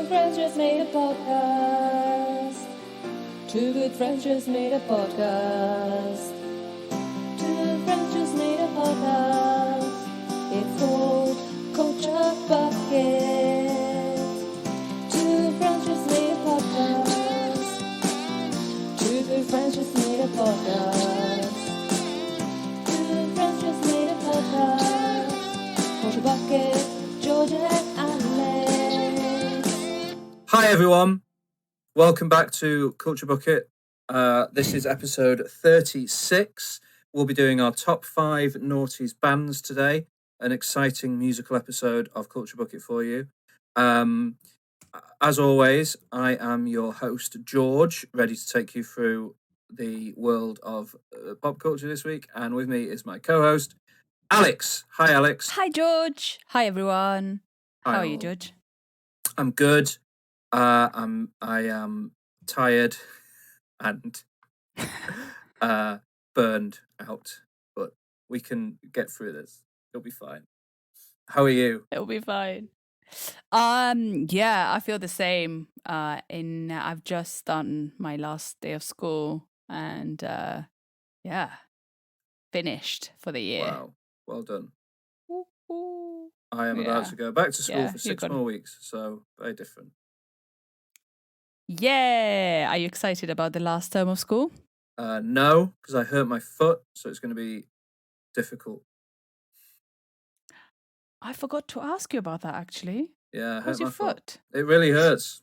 friends just made a podcast. Two good friends just made a podcast. Two friends just made a podcast. It's called Culture Bucket. Two friends just made a podcast. Two good friends just made a podcast. Two friends just made a podcast. Culture Bucket, Georgia and Alex. Hi everyone, welcome back to Culture Bucket. This is episode 36. We'll be doing our top 5 noughties bands today. An exciting musical episode of Culture Bucket for you. As always, I am your host George, ready to take you through the world of pop culture this week. And with me is my co-host Alex. Hi Alex. Hi George. Hi everyone. How are you, all. George? I'm good. I am tired and burned out, but we can get through this. It'll be fine. How are you? It'll be fine. Yeah, I feel the same. I've just done my last day of school and yeah, finished for the year. Wow, well done. Woo-hoo. I am about Yeah. to go back to school Yeah, for you're 6 good. more weeks, so very different. Yeah. Are you excited about the last term of school? No, because I hurt my foot, so it's going to be difficult. I forgot to ask you about that actually. Yeah, I How's hurt my your foot? It really hurts.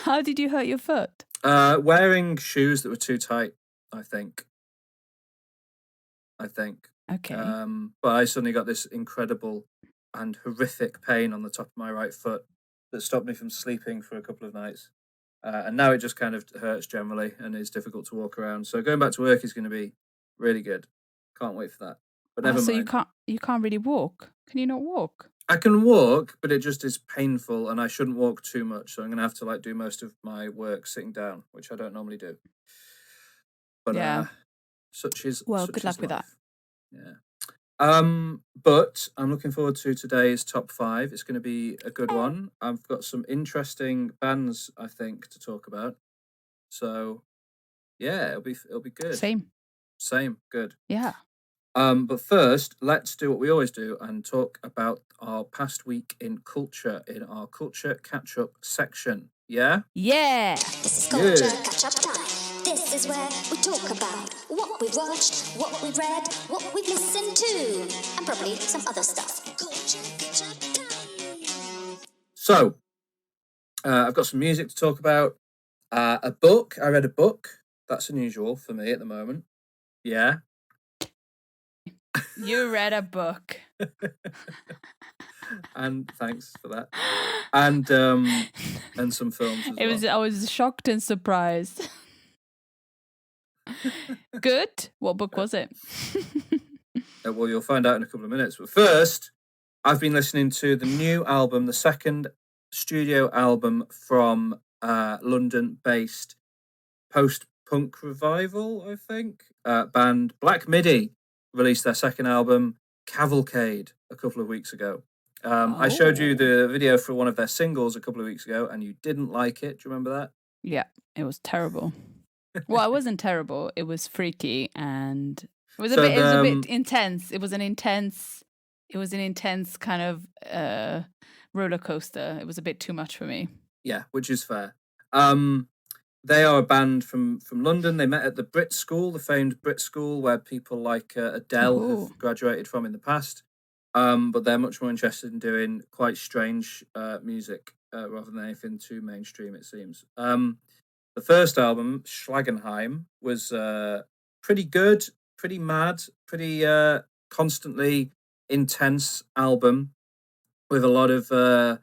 How did you hurt your foot? Wearing shoes that were too tight, I think. Okay. But I suddenly got this incredible and horrific pain on the top of my right foot that stopped me from sleeping for a couple of nights. And now it just kind of hurts generally and is difficult to walk around. So going back to work is going to be really good. Can't wait for that. But never So mind. you can't really walk. Can you not walk? I can walk, but it just is painful and I shouldn't walk too much. So I'm going to have to do most of my work sitting down, which I don't normally do. But Yeah. such is Well, such good is luck with that. life. Yeah. But I'm looking forward to today's top 5. It's going to be a good one. I've got some interesting bands, I think, to talk about. So, yeah, it'll be good. Same. Good. Yeah. But first, let's do what we always do and talk about our past week in culture in our culture catch-up section. Yeah? Yeah. This is Culture Catch-Up Time. This is where we talk about what we've watched, what we've read, what we've listened to, and probably some other stuff. Culture Catch-Up Time. So, I've got some music to talk about. A book. I read a book. That's unusual for me at the moment. Yeah. You read a book. And thanks for that. And some films as well. I was shocked and surprised. Good. What book was it? Well, you'll find out in a couple of minutes. But first, I've been listening to the new album, the second studio album from London-based post-punk revival, I think, band Black Midi released their second album, Cavalcade, a couple of weeks ago. I showed you the video for one of their singles a couple of weeks ago, and you didn't like it. Do you remember that? Yeah, it was terrible. Well, it wasn't terrible. It was freaky and it was a bit intense. It was an intense kind of roller coaster. It was a bit too much for me. Yeah, which is fair. They are a band from London. They met at the Brit School, the famed Brit School, where people like Adele have graduated from in the past. But they're much more interested in doing quite strange music rather than anything too mainstream, it seems. The first album, Schlagenheim, was pretty good, pretty mad, pretty constantly intense album with a lot of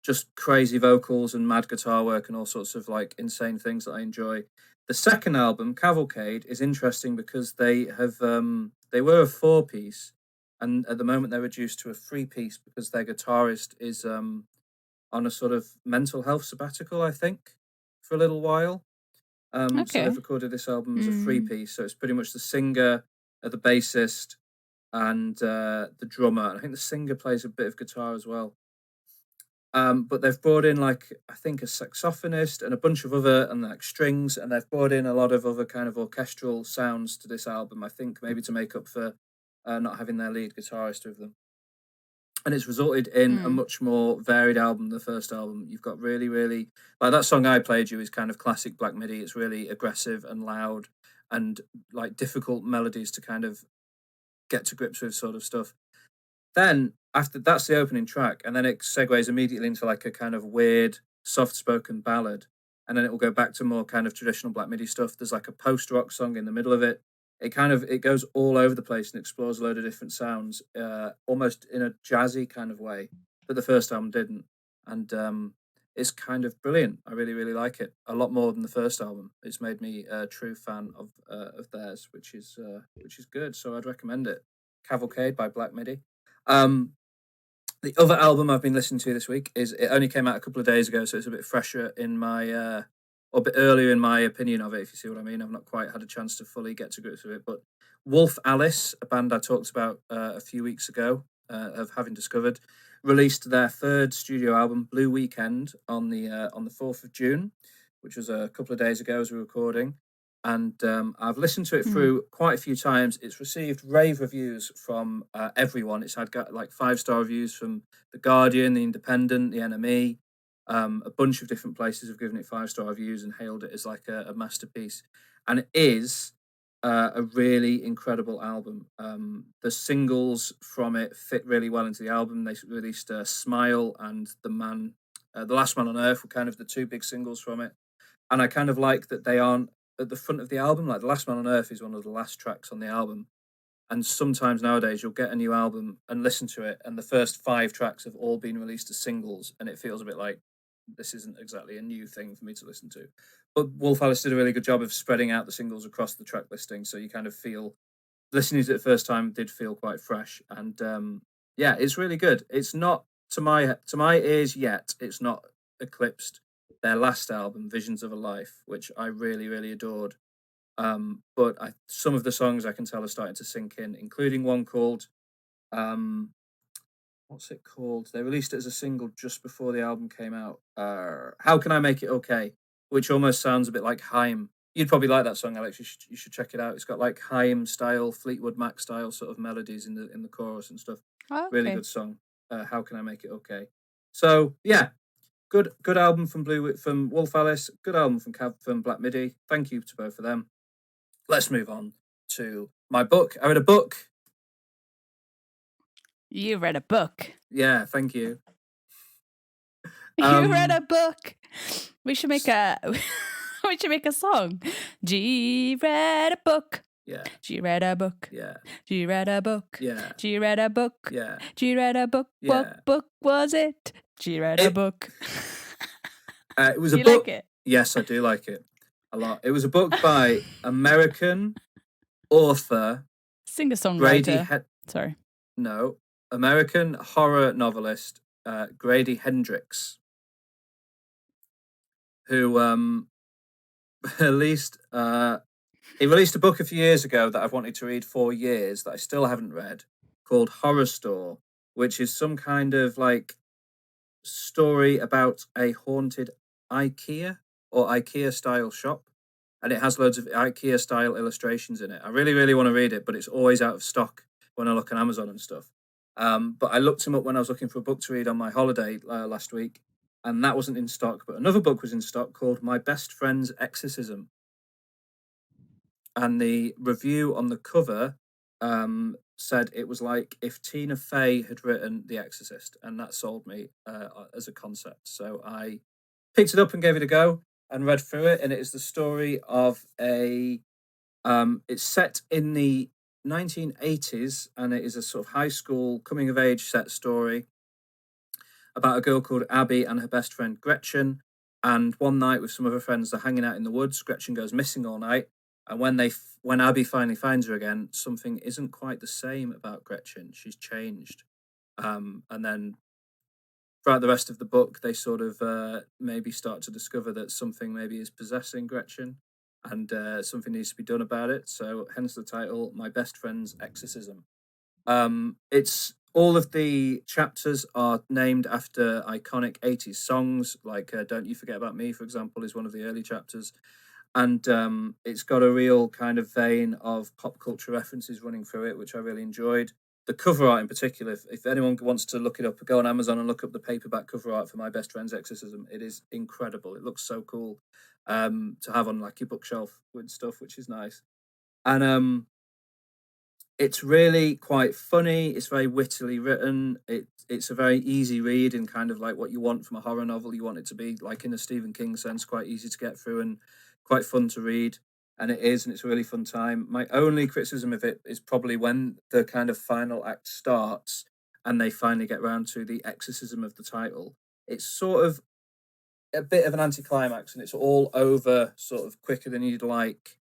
just crazy vocals and mad guitar work and all sorts of insane things that I enjoy. The second album, Cavalcade, is interesting because they were a 4-piece, and at the moment they're reduced to a 3-piece because their guitarist is on a sort of mental health sabbatical, I think, for a little while. So they've recorded this album as a 3-piece, so it's pretty much the singer, the bassist, and the drummer. I think the singer plays a bit of guitar as well. But they've brought in like I think a saxophonist and a bunch of other and like strings, and they've brought in a lot of other kind of orchestral sounds to this album. I think maybe to make up for not having their lead guitarist with them. And it's resulted in a much more varied album than the first album. You've got really, really like that song I played you is kind of classic black midi. It's really aggressive and loud and like difficult melodies to kind of get to grips with sort of stuff. Then after that's the opening track, and then it segues immediately into like a kind of weird soft-spoken ballad, and then it will go back to more kind of traditional black midi stuff. There's like a post-rock song in the middle of it. It goes all over the place and explores a load of different sounds, almost in a jazzy kind of way, but the first album didn't, and it's kind of brilliant. I really, really like it a lot more than the first album. It's made me a true fan of theirs, which is good. So I'd recommend it. Cavalcade by Black Midi. The other album I've been listening to this week it only came out a couple of days ago, so it's a bit fresher in my or a bit earlier in my opinion of it, if you see what I mean. I've not quite had a chance to fully get to grips with it, but Wolf Alice, a band I talked about a few weeks ago of having discovered, released their third studio album, Blue Weekend, on the 4th of June, which was a couple of days ago as we were recording. And I've listened to it through quite a few times. It's received rave reviews from everyone. It's had like 5-star reviews from The Guardian, The Independent, The NME. A bunch of different places have given it 5-star reviews and hailed it as like a masterpiece. And it is a really incredible album. The singles from it fit really well into the album. They released Smile and The Last Man on Earth were kind of the two big singles from it. And I kind of like that they aren't at the front of the album. Like The Last Man on Earth is one of the last tracks on the album. And sometimes nowadays you'll get a new album and listen to it, and the first 5 tracks have all been released as singles, and it feels a bit like this isn't exactly a new thing for me to listen to. But Wolf Alice did a really good job of spreading out the singles across the track listing, so you kind of feel, listening to it the first time did feel quite fresh. And yeah, it's really good. It's not, to my ears yet, it's not eclipsed their last album, Visions of a Life, which I really, really adored. But some of the songs I can tell are starting to sink in, including one called, what's it called? They released it as a single just before the album came out. How Can I Make It Okay? Which almost sounds a bit like Haim. You'd probably like that song, Alex. You should check it out. It's got like Haim style, Fleetwood Mac style sort of melodies in the chorus and stuff. Oh, okay. Really good song. How Can I Make It Okay? So yeah. Good album from Wolf Alice. Good album from Black Midi. Thank you to both of them. Let's move on to my book. I read a book. You read a book. Yeah, thank you. You read a book. We should make a song. G read a book. Yeah. She read a book. Yeah. She read a book. Yeah. She read a book. Yeah. She read a book. Yeah. What book was it? She read a book. It was do a you book. Like it? Yes, I do like it a lot. It was a book by American author singer-songwriter. Grady. Sorry. No, American horror novelist Grady Hendrix, who released he released a book a few years ago that I've wanted to read for years that I still haven't read, called Horror Store, which is some kind of like story about a haunted IKEA or IKEA style shop, and it has loads of IKEA style illustrations in it. I really, really want to read it, but it's always out of stock when I look on Amazon and stuff. But I looked him up when I was looking for a book to read on my holiday last week, and that wasn't in stock, but another book was in stock called My Best Friend's Exorcism. And the review on the cover said it was like if Tina Fey had written The Exorcist, and that sold me as a concept. So I picked it up and gave it a go and read through it, and it is the story of it's set in the 1980s, and it is a sort of high school coming of age set story about a girl called Abby and her best friend Gretchen. And one night with some of her friends, they're hanging out in the woods. Gretchen goes missing all night. And when Abby finally finds her again, something isn't quite the same about Gretchen. She's changed. And then throughout the rest of the book, they sort of maybe start to discover that something maybe is possessing Gretchen, and something needs to be done about it. So hence the title, My Best Friend's Exorcism. It's all of the chapters are named after iconic 80s songs, like Don't You Forget About Me, for example, is one of the early chapters. And it's got a real kind of vein of pop culture references running through it, which I really enjoyed. The cover art in particular, if anyone wants to look it up, go on Amazon and look up the paperback cover art for My Best Friend's Exorcism. It is incredible. It looks so cool to have on like your bookshelf with stuff, which is nice. And it's really quite funny. It's very wittily written. It's a very easy read and kind of like what you want from a horror novel. You want it to be like in a Stephen King sense, quite easy to get through and quite fun to read. And it is, and it's a really fun time. My only criticism of it is probably when the kind of final act starts and they finally get round to the exorcism of the title. It's sort of a bit of an anticlimax, and it's all over sort of quicker than you'd like.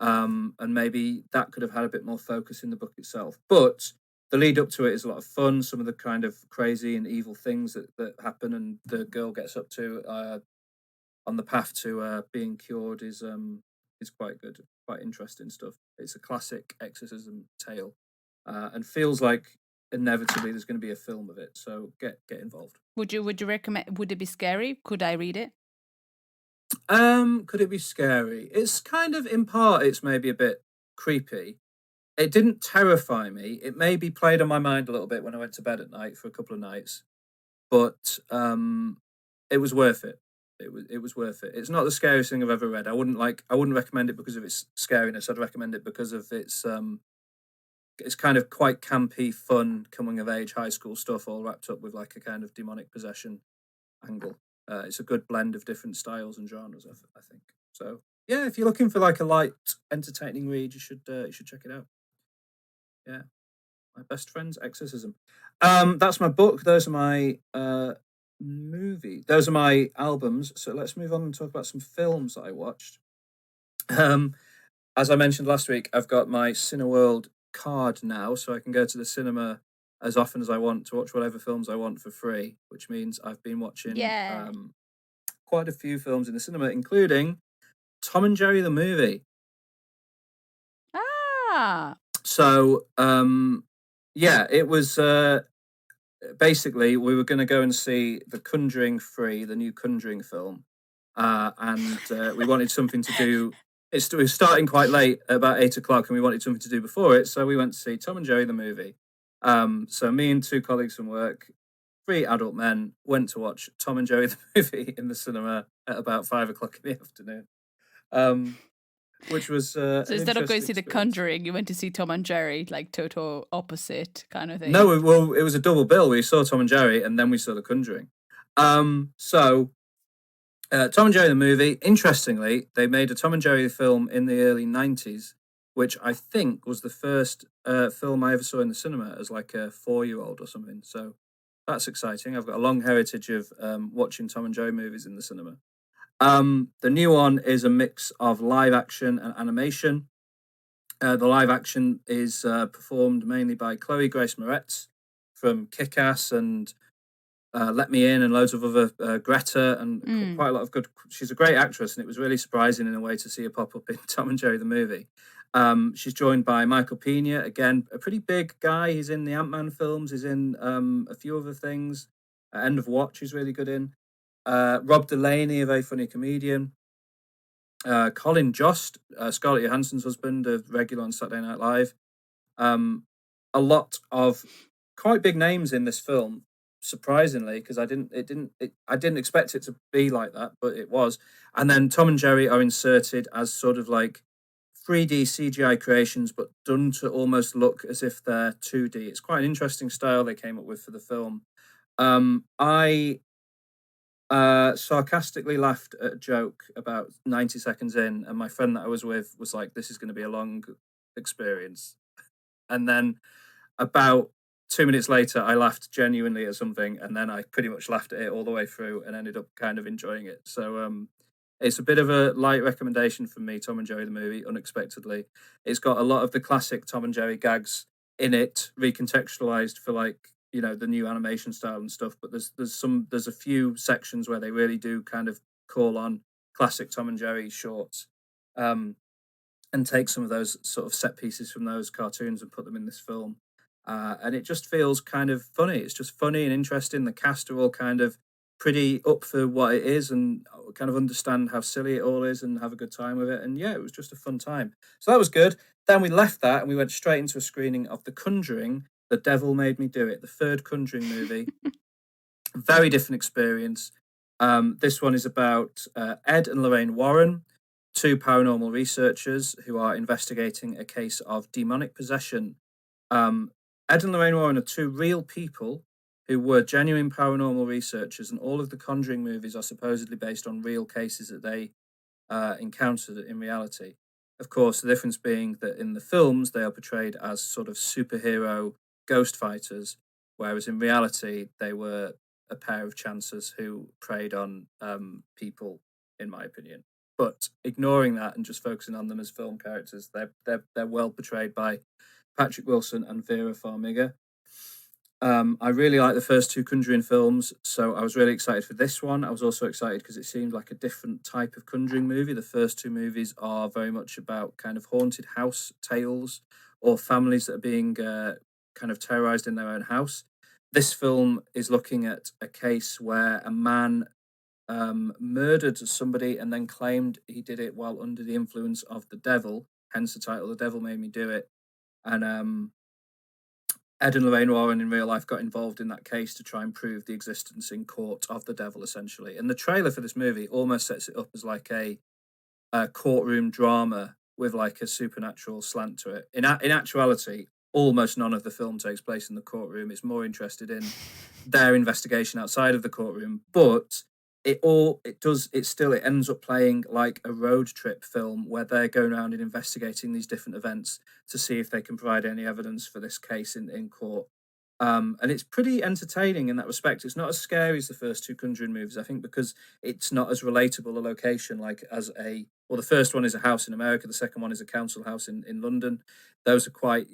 And maybe that could have had a bit more focus in the book itself. But the lead up to it is a lot of fun. Some of the kind of crazy and evil things that happen and the girl gets up to on the path to being cured is quite good, quite interesting stuff. It's a classic exorcism tale, and feels like inevitably there's going to be a film of it. So get involved. Would you recommend? Would it be scary? Could I read it? Could it be scary? It's kind of, in part, it's maybe a bit creepy. It didn't terrify me. It maybe played on my mind a little bit when I went to bed at night for a couple of nights, but it was worth it. It was worth it. It's not the scariest thing I've ever read. I wouldn't recommend it because of its scariness. I'd recommend it because of its kind of quite campy, fun, coming of age high school stuff, all wrapped up with like a kind of demonic possession angle. It's a good blend of different styles and genres, I think. So yeah, if you're looking for like a light, entertaining read, you should check it out. Yeah, My Best Friend's Exorcism. That's my book. Those are my movie. Those are my albums. So let's move on and talk about some films that I watched. As I mentioned last week, I've got my Cineworld card now, so I can go to the cinema as often as I want to watch whatever films I want for free, which means I've been watching quite a few films in the cinema, including Tom and Jerry the movie. So, yeah, it was basically we were going to go and see the Conjuring 3, the new Conjuring film, and we wanted something to do. It was starting quite late, about 8 o'clock, and we wanted something to do before it, so we went to see Tom and Jerry the movie. So me and two colleagues from work, 3 adult men, went to watch Tom and Jerry the movie in the cinema at about 5 o'clock in the afternoon. Which was so instead of going to see The Conjuring, you went to see Tom and Jerry, like total opposite kind of thing. No, well, it was a double bill. We saw Tom and Jerry, and then we saw The Conjuring. So Tom and Jerry the movie. Interestingly, they made a Tom and Jerry film in the early 90s, which I think was the first film I ever saw in the cinema as like a 4-year-old or something. So that's exciting. I've got a long heritage of watching Tom and Jerry movies in the cinema. The new one is a mix of live action and animation. The live action is performed mainly by Chloe Grace Moretz from Kick-Ass and Let Me In and loads of other Greta and quite a lot of good. She's a great actress, and it was really surprising in a way to see her pop up in Tom and Jerry the movie. She's joined by Michael Pena, again, a pretty big guy. He's in the Ant-Man films. He's in a few other things. End of Watch he's really good in. Rob Delaney, a very funny comedian. Colin Jost, Scarlett Johansson's husband, a regular on Saturday Night Live. A lot of quite big names in this film, surprisingly, because I didn't expect it to be like that, but it was. And then Tom and Jerry are inserted as sort of like 3D CGI creations, but done to almost look as if they're 2D. It's quite an interesting style they came up with for the film. I sarcastically laughed at a joke about 90 seconds in, and my friend that I was with was like, this is going to be a long experience. And then about 2 minutes later, I laughed genuinely at something, and then I pretty much laughed at it all the way through and ended up kind of enjoying it. So it's a bit of a light recommendation from me, Tom and Jerry the movie, unexpectedly. It's got a lot of the classic Tom and Jerry gags in it, recontextualized for like, you know, the new animation style and stuff, but there's a few sections where they really do kind of call on classic Tom and Jerry shorts, and take some of those sort of set pieces from those cartoons and put them in this film. and it just feels kind of funny. It's just funny and interesting. The cast are all kind of pretty up for what it is and kind of understand how silly it all is and have a good time with it. And yeah, it was just a fun time. So that was good. Then we left that and we went straight into a screening of The Conjuring, The Devil Made Me Do It, the third Conjuring movie. Very different experience. This one is about Ed and Lorraine Warren, two paranormal researchers who are investigating a case of demonic possession. Ed and Lorraine Warren are two real people who were genuine paranormal researchers, and all of the Conjuring movies are supposedly based on real cases that they encountered in reality. Of course, the difference being that in the films, they are portrayed as sort of superhero ghost fighters, whereas in reality, they were a pair of chancers who preyed on people, in my opinion. But ignoring that and just focusing on them as film characters, they're well portrayed by Patrick Wilson and Vera Farmiga. I really like the first two Conjuring films, so I was really excited for this one. I was also excited because it seemed like a different type of Conjuring movie. The first two movies are very much about kind of haunted house tales or families that are being kind of terrorized in their own house. This film is looking at a case where a man murdered somebody and then claimed he did it while under the influence of the devil, hence the title, The Devil Made Me Do It. And Ed and Lorraine Warren in real life got involved in that case to try and prove the existence in court of the devil, essentially. And the trailer for this movie almost sets it up as like a courtroom drama with like a supernatural slant to it. In actuality, almost none of the film takes place in the courtroom. It's more interested in their investigation outside of the courtroom, but it ends up playing like a road trip film where they're going around and investigating these different events to see if they can provide any evidence for this case in court. And it's pretty entertaining in that respect. It's not as scary as the first two Conjuring movies, I think, because it's not as relatable a location the first one is a house in America, the second one is a council house in London. Those are quite,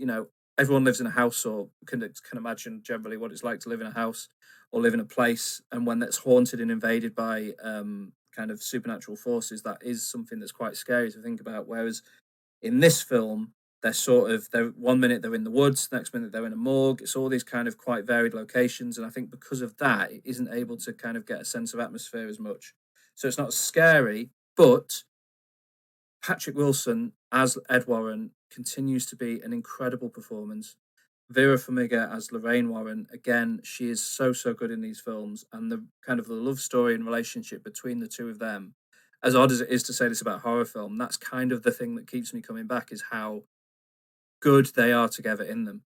everyone lives in a house or can imagine generally what it's like to live in a house or live in a place. And when that's haunted and invaded by kind of supernatural forces, that is something that's quite scary to think about. Whereas in this film, they're 1 minute they're in the woods, next minute they're in a morgue. It's all these kind of quite varied locations. And I think because of that, it isn't able to kind of get a sense of atmosphere as much. So it's not scary, but Patrick Wilson as Ed Warren continues to be an incredible performance. Vera Farmiga as Lorraine Warren, again, she is so good in these films, and the kind of the love story and relationship between the two of them, as odd as it is to say this about horror film, that's kind of the thing that keeps me coming back, is how good they are together in them.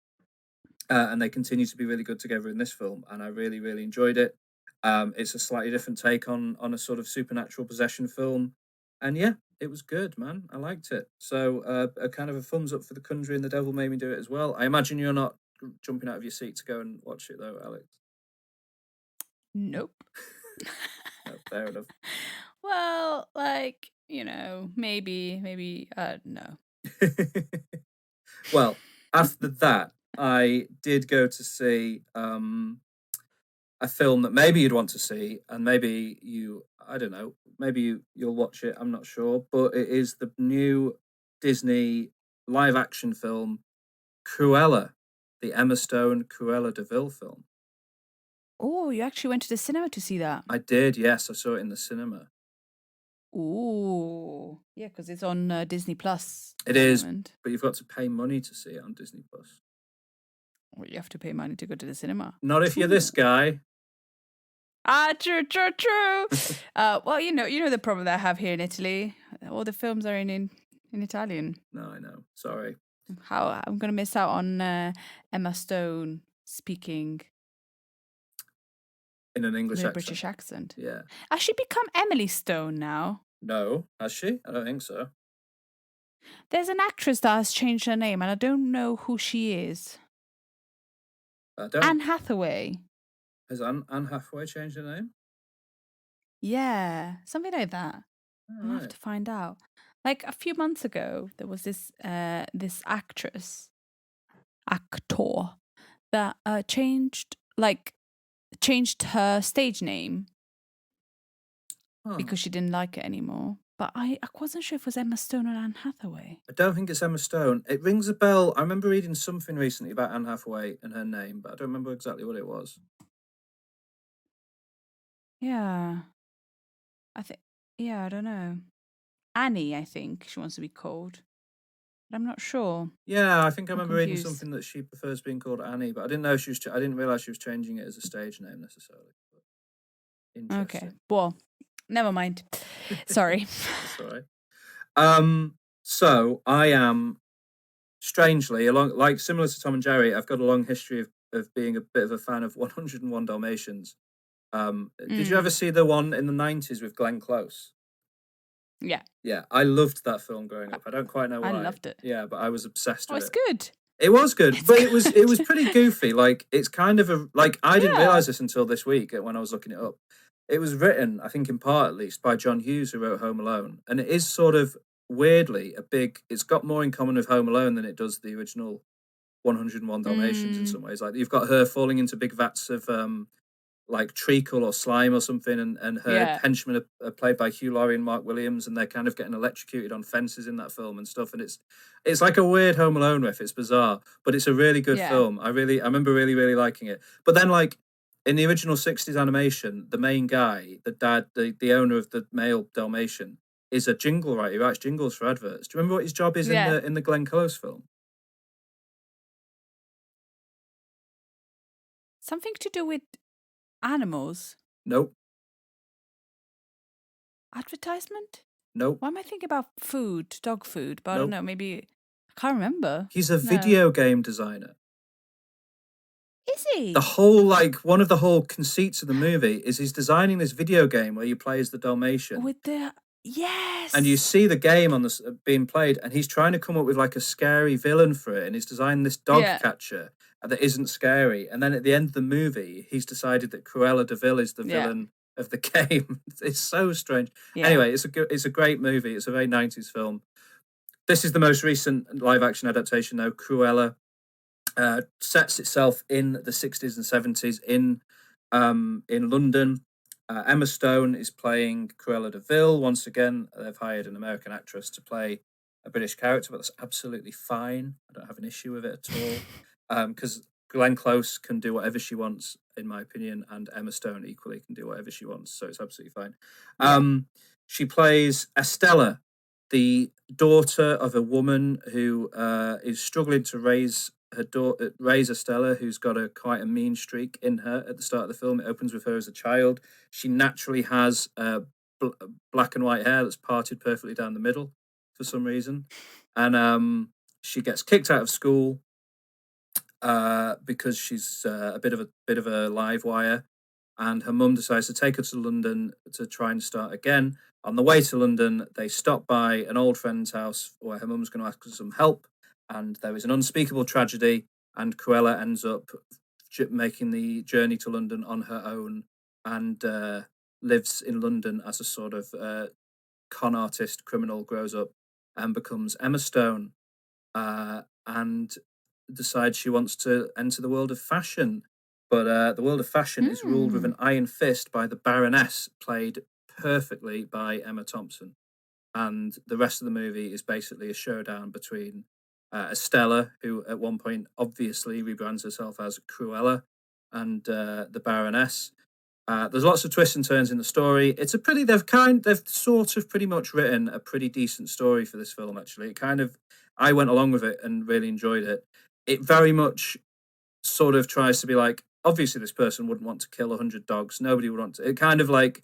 And they continue to be really good together in this film, and I really, really enjoyed it. It's a slightly different take on a sort of supernatural possession film, and yeah, it was good, man. I liked it. So a kind of a thumbs up for The Conjuring, The Devil Made Me Do It as well. I imagine you're not jumping out of your seat to go and watch it though, Alex. Nope. No, fair enough. Well, maybe no. Well, after that, I did go to see a film that maybe you'd want to see, and maybe you'll watch it, I'm not sure, but it is the new Disney live action film Cruella, the Emma Stone Cruella de Vil film. Oh, you actually went to the cinema to see that? I did, yes. I saw it in the cinema. Ooh, yeah, because it's on Disney Plus. It is, but you've got to pay money to see it on Disney Plus. Well, you have to pay money to go to the cinema. Not if you're this guy. True. Well, you know the problem that I have here in Italy. All the films are in Italian. No, I know. Sorry. How I'm gonna miss out on Emma Stone speaking in an English accent. British accent. Yeah. Has she become Emily Stone now? No, has she? I don't think so. There's an actress that has changed her name, and I don't know who she is. Anne Hathaway. Has Anne Hathaway changed her name? Yeah, something like that. I'll have to find out. Like a few months ago, there was this actor that changed her stage name because she didn't like it anymore. But I wasn't sure if it was Emma Stone or Anne Hathaway. I don't think it's Emma Stone. It rings a bell. I remember reading something recently about Anne Hathaway and her name, but I don't remember exactly what it was. Yeah. I don't know. Annie, I think she wants to be called. But I'm not sure. Yeah, I think I remember reading confused. something that she prefers being called Annie, but I didn't know she was. I didn't realize she was changing it as a stage name necessarily. But interesting. Okay. Well, never mind. Sorry. That's all right. So I am strangely similar to Tom and Jerry. I've got a long history of being a bit of a fan of 101 Dalmatians. Did you ever see the one in the 90s with Glenn Close? Yeah. Yeah, I loved that film growing up. I don't quite know why. I loved it. Yeah, but I was obsessed with it. It's good. It was good, but it was pretty goofy. Like, it's kind of I didn't realize this until this week when I was looking it up. It was written, I think in part at least, by John Hughes, who wrote Home Alone, and it is sort of weirdly it's got more in common with Home Alone than it does the original 101 Dalmatians in some ways. Like, you've got her falling into big vats of like treacle or slime or something, and her henchmen are played by Hugh Laurie and Mark Williams, and they're kind of getting electrocuted on fences in that film and stuff. And it's like a weird Home Alone riff. It's bizarre, but it's a really good film. I remember really liking it. But then, like, in the original 60s animation, the main guy, the dad, the owner of the male Dalmatian, is a jingle writer. He writes jingles for adverts. Do you remember what his job is in the Glenn Close film? Something to do with animals? Nope. Advertisement? Nope. Why am I thinking about food, dog food? But I don't know, maybe I can't remember. He's a video game designer. Is he? One of the whole conceits of the movie is he's designing this video game where you play as the Dalmatian. With the yes. And you see the game on this being played, and he's trying to come up with like a scary villain for it, and he's designed this dog catcher that isn't scary. And then at the end of the movie, he's decided that Cruella de Vil is the villain of the game. It's so strange. Yeah. Anyway, it's a great movie. It's a very 90s film. This is the most recent live action adaptation, though. Cruella sets itself in the 60s and 70s in London. Emma Stone is playing Cruella de Vil. Once again, they've hired an American actress to play a British character, but that's absolutely fine. I don't have an issue with it at all. Because Glenn Close can do whatever she wants, in my opinion, and Emma Stone equally can do whatever she wants, so it's absolutely fine. She plays Estella, the daughter of a woman who is struggling to raise Estella, who's got quite a mean streak in her at the start of the film. It opens with her as a child. She naturally has black and white hair that's parted perfectly down the middle for some reason, and she gets kicked out of school because she's a bit of a live wire, and her mum decides to take her to London to try and start again. On the way to London, they stop by an old friend's house where her mum's going to ask for some help, and there is an unspeakable tragedy, and Cruella ends up making the journey to London on her own, and lives in London as a sort of con artist criminal, grows up and becomes Emma Stone, and decides she wants to enter the world of fashion. But the world of fashion is ruled with an iron fist by the Baroness, played perfectly by Emma Thompson. And the rest of the movie is basically a showdown between Estella, who at one point obviously rebrands herself as Cruella, and the Baroness. There's lots of twists and turns in the story. They've sort of pretty much written a pretty decent story for this film, actually. I went along with it and really enjoyed it. It very much sort of tries to be like, obviously this person wouldn't want to kill 100 dogs. Nobody would want to. It kind of like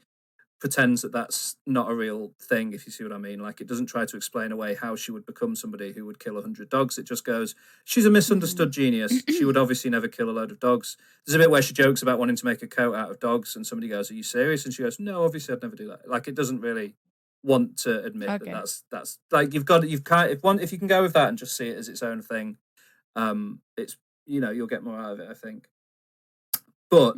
pretends that that's not a real thing, if you see what I mean. Like, it doesn't try to explain away how she would become somebody who would kill 100 dogs. It just goes, she's a misunderstood genius. She would obviously never kill a load of dogs. There's a bit where she jokes about wanting to make a coat out of dogs, and somebody goes, are you serious? And she goes, no, obviously I'd never do that. Like, it doesn't really want to admit that that's like, if you can go with that and just see it as its own thing, it's, you'll get more out of it, I think. But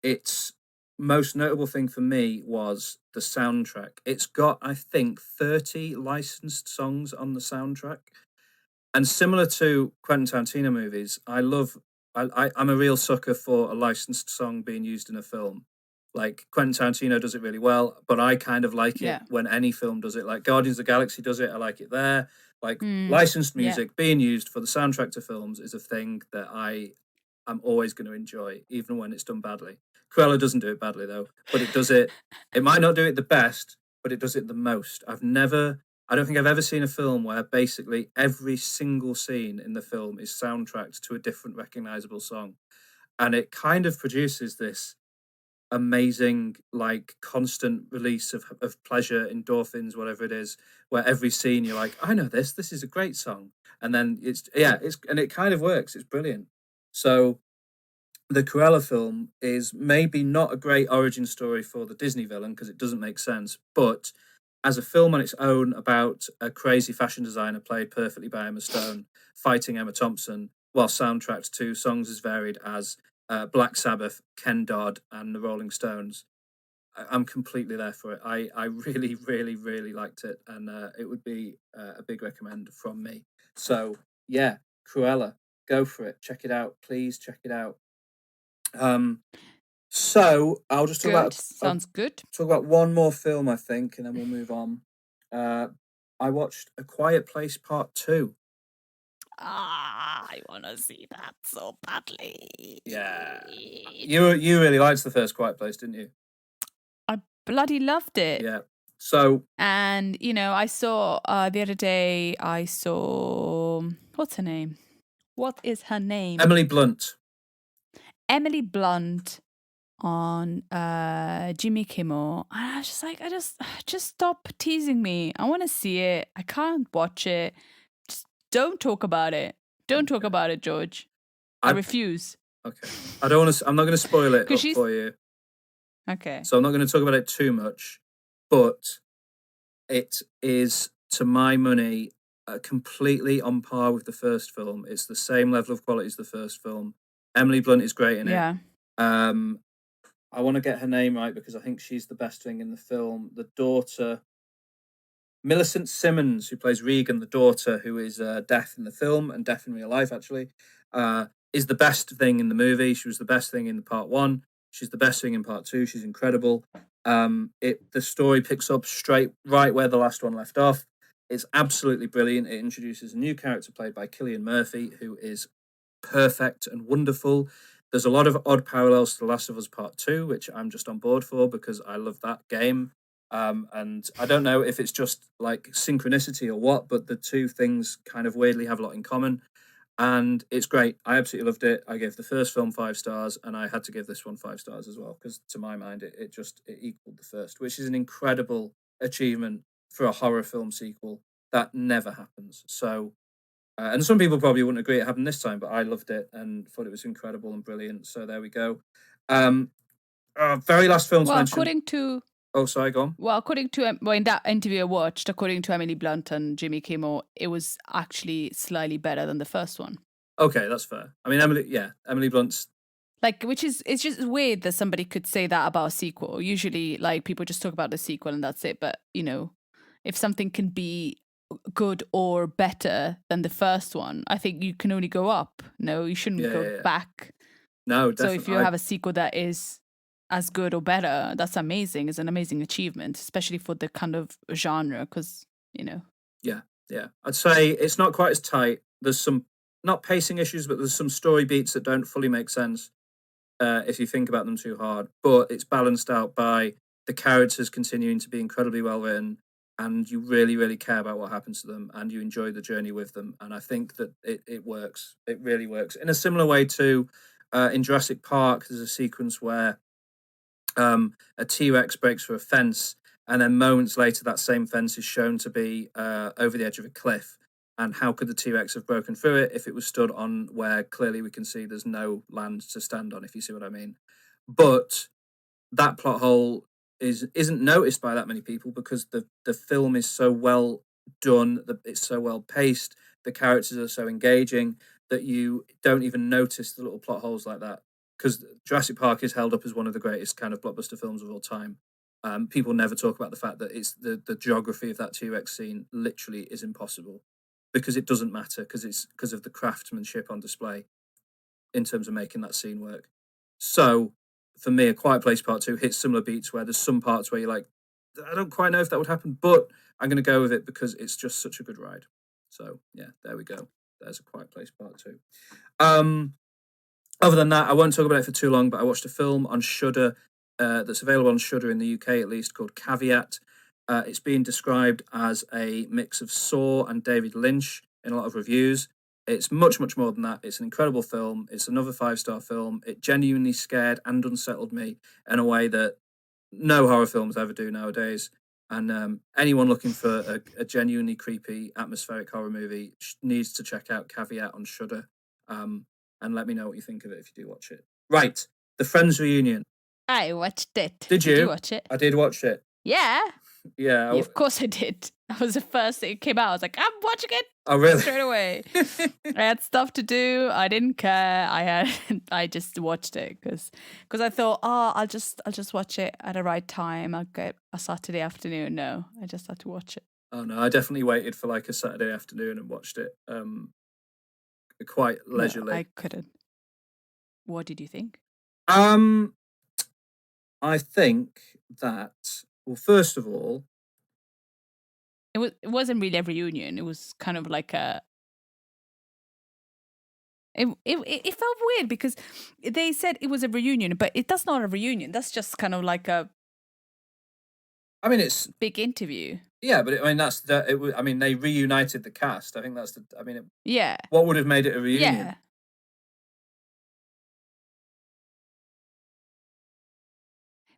its most notable thing for me was the soundtrack. It's got, I think, 30 licensed songs on the soundtrack. And similar to Quentin Tarantino movies, I'm a real sucker for a licensed song being used in a film. Like Quentin Tarantino does it really well, but I kind of like it when any film does it. Like Guardians of the Galaxy does it, I like it there. Like licensed music being used for the soundtrack to films is a thing that I'm always going to enjoy, even when it's done badly. Cruella doesn't do it badly though, but it does it. It might not do it the best, but it does it the most. I don't think I've ever seen a film where basically every single scene in the film is soundtracked to a different recognizable song. And it kind of produces this amazing, like, constant release of pleasure, endorphins, whatever it is, where every scene you're like, I know this is a great song. And then and it kind of works. It's brilliant. So the Cruella film is maybe not a great origin story for the Disney villain because it doesn't make sense, but as a film on its own about a crazy fashion designer played perfectly by Emma Stone fighting Emma Thompson, while soundtracked to songs as varied as Black Sabbath, Ken Dodd, and the Rolling Stones, I'm completely there for it. I really, really, really liked it, and it would be a big recommend from me. So yeah, Cruella, go for it. Check it out, please. Check it out. So I'll just talk Sounds good. Talk about one more film, I think, and then we'll move on. I watched A Quiet Place Part 2. I want to see that so badly. Yeah, you really liked the first Quiet Place, didn't you? I bloody loved it. Yeah. So, and I saw the other day. I saw what's her name? What is her name? Emily Blunt. Emily Blunt on Jimmy Kimmel, and I was just like, just stop teasing me. I want to see it. I can't watch it. Just don't talk about it. Don't talk about it, George. I refuse. Okay. I'm not going to spoil it for you. Okay. So I'm not going to talk about it too much, but it is, to my money, completely on par with the first film. It's the same level of quality as the first film. Emily Blunt is great in it. I want to get her name right because I think she's the best thing in the film. The daughter, Millicent Simmons, who plays Regan, the daughter, who is deaf in the film and deaf in real life, actually, is the best thing in the movie. She was the best thing in part 1. She's the best thing in part 2. She's incredible. The story picks up right where the last one left off. It's absolutely brilliant. It introduces a new character played by Cillian Murphy, who is perfect and wonderful. There's a lot of odd parallels to The Last of Us Part 2, which I'm just on board for because I love that game. And I don't know if it's just like synchronicity or what, but the two things kind of weirdly have a lot in common. And it's great. I absolutely loved it. I gave the first film 5 stars, and I had to give this one 5 stars as well because, to my mind, it equaled the first, which is an incredible achievement for a horror film sequel. That never happens. So, and some people probably wouldn't agree it happened this time, but I loved it and thought it was incredible and brilliant. So there we go. Very last film to mention. According to... Oh, sorry, go on. Well, according to in that interview I watched, according to Emily Blunt and Jimmy Kimmel, it was actually slightly better than the first one. Okay, that's fair. I mean, Emily Blunt's it's just weird that somebody could say that about a sequel. Usually, like, people just talk about the sequel and that's it. But if something can be good or better than the first one, I think you can only go up. No, you shouldn't go back. No, definitely. So if you have a sequel that is as good or better, that's amazing. It's an amazing achievement, especially for the kind of genre, because Yeah. I'd say it's not quite as tight. There's some not pacing issues, but there's some story beats that don't fully make sense if you think about them too hard. But it's balanced out by the characters continuing to be incredibly well written, and you really, really care about what happens to them, and you enjoy the journey with them. And I think that it works. It really works. In a similar way to in Jurassic Park, there's a sequence where a T-Rex breaks through a fence, and then moments later that same fence is shown to be over the edge of a cliff. And how could the T-Rex have broken through it if it was stood on where clearly we can see there's no land to stand on, if you see what I mean. But that plot hole isn't noticed by that many people because the film is so well done, it's so well paced, the characters are so engaging that you don't even notice the little plot holes like that. Because Jurassic Park is held up as one of the greatest kind of blockbuster films of all time. People never talk about the fact that it's the geography of that T-Rex scene literally is impossible because it doesn't matter because of the craftsmanship on display in terms of making that scene work. So for me, A Quiet Place Part 2 hits similar beats where there's some parts where you're like, I don't quite know if that would happen, but I'm going to go with it because it's just such a good ride. So, yeah, there we go. There's A Quiet Place Part 2. Other than that, I won't talk about it for too long, but I watched a film on Shudder that's available on Shudder in the UK, at least, called Caveat. It's being described as a mix of Saw and David Lynch in a lot of reviews. It's much, much more than that. It's an incredible film. It's another 5-star film. It genuinely scared and unsettled me in a way that no horror films ever do nowadays. And anyone looking for a genuinely creepy, atmospheric horror movie needs to check out Caveat on Shudder. And let me know what you think of it if you do watch it. Right, The Friends Reunion. I watched it. Did you? Did you watch it? I did watch it. Yeah. Yeah. Of course I did. That was the first thing that came out. I was like, I'm watching it. Oh, really? Straight away. I had stuff to do. I didn't care. I just watched it because I thought, I'll just watch it at the right time. I'll get a Saturday afternoon. No, I just had to watch it. Oh no, I definitely waited for like a Saturday afternoon and watched it. Quite leisurely. No, I couldn't. What did you think? I think that, well, first of all, It wasn't really a reunion. It was kind of like a. It felt weird because they said it was a reunion, but that's not a reunion. That's just kind of like a. I mean, it's big interview. Yeah, but I mean that's that. I mean, they reunited the cast. I think that's the. I mean, yeah. What would have made it a reunion? Yeah.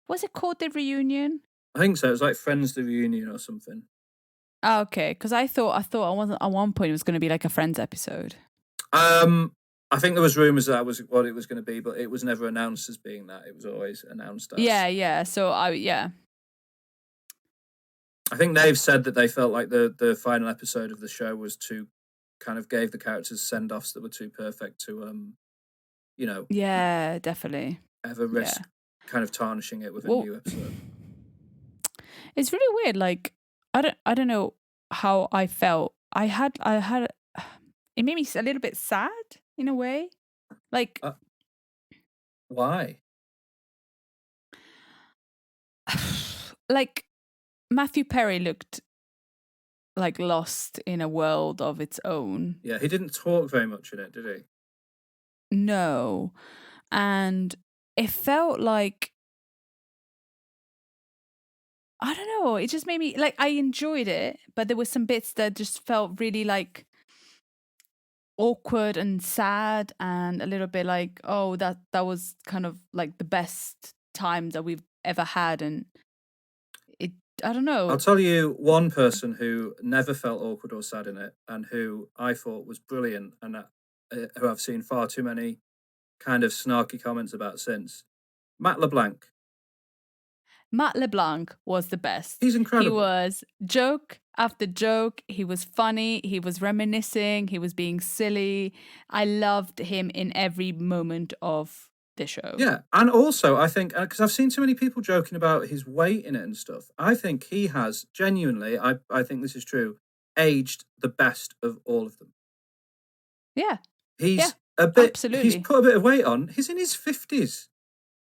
Was it called The Reunion? I think so. It was like Friends the Reunion or something. Oh, okay, because I thought I wasn't at one point it was going to be like a Friends episode. I think there was rumors that was what it was going to be, but it was never announced as being that. It was always announced as. Yeah. So I think they've said that they felt like the final episode of the show was too kind of gave the characters send-offs that were too perfect to Yeah, definitely. Ever risk kind of tarnishing it with a new episode. It's really weird. Like I don't know how I felt. I had it made me a little bit sad in a way. Like why? Like Matthew Perry looked like lost in a world of its own. Yeah, he didn't talk very much in it, did he? No. And it felt like I don't know, it just made me like I enjoyed it, but there were some bits that just felt really like awkward and sad and a little bit like, oh, that was kind of like the best time that we've ever had, and I don't know. I'll tell you one person who never felt awkward or sad in it and who I thought was brilliant and who I've seen far too many kind of snarky comments about since. Matt LeBlanc. Matt LeBlanc was the best. He's incredible. He was joke after joke. He was funny. He was reminiscing. He was being silly. I loved him in every moment of the show. Yeah, and also I think because I've seen too many people joking about his weight in it and stuff. I think he has genuinely, I think this is true, aged the best of all of them. Yeah, he's a bit. Absolutely. He's put a bit of weight on. He's in his 50s.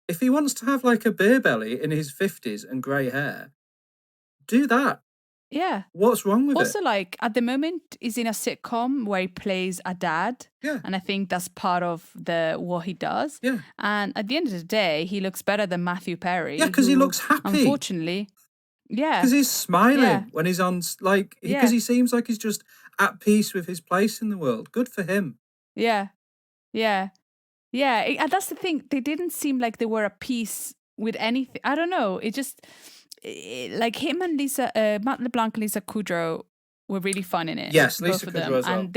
If he wants to have like a beer belly in his 50s and grey hair, do that. Yeah. What's wrong with it? Also, like, at the moment, he's in a sitcom where he plays a dad. Yeah. And I think that's part of what he does. Yeah. And at the end of the day, he looks better than Matthew Perry. Yeah, because he looks happy. Unfortunately. Yeah. Because he's smiling when he's on, like, because he seems like he's just at peace with his place in the world. Good for him. Yeah. Yeah. Yeah. And that's the thing. They didn't seem like they were at peace with anything. I don't know. It just... like him and Matt LeBlanc and Lisa Kudrow were really fun in it. Yes, Lisa Kudrow as well. And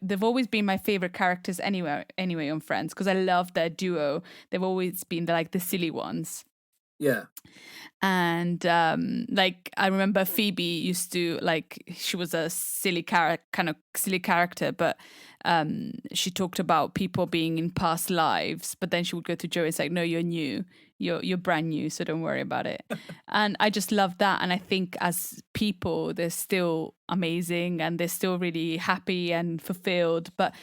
they've always been my favorite characters anyway on Friends because I love their duo. They've always been the silly ones. Yeah. And like I remember Phoebe used to she was a silly character, but she talked about people being in past lives, but then she would go to Joey and say, no, you're new. You're brand new, so don't worry about it. And I just love that. And I think as people, they're still amazing and they're still really happy and fulfilled. But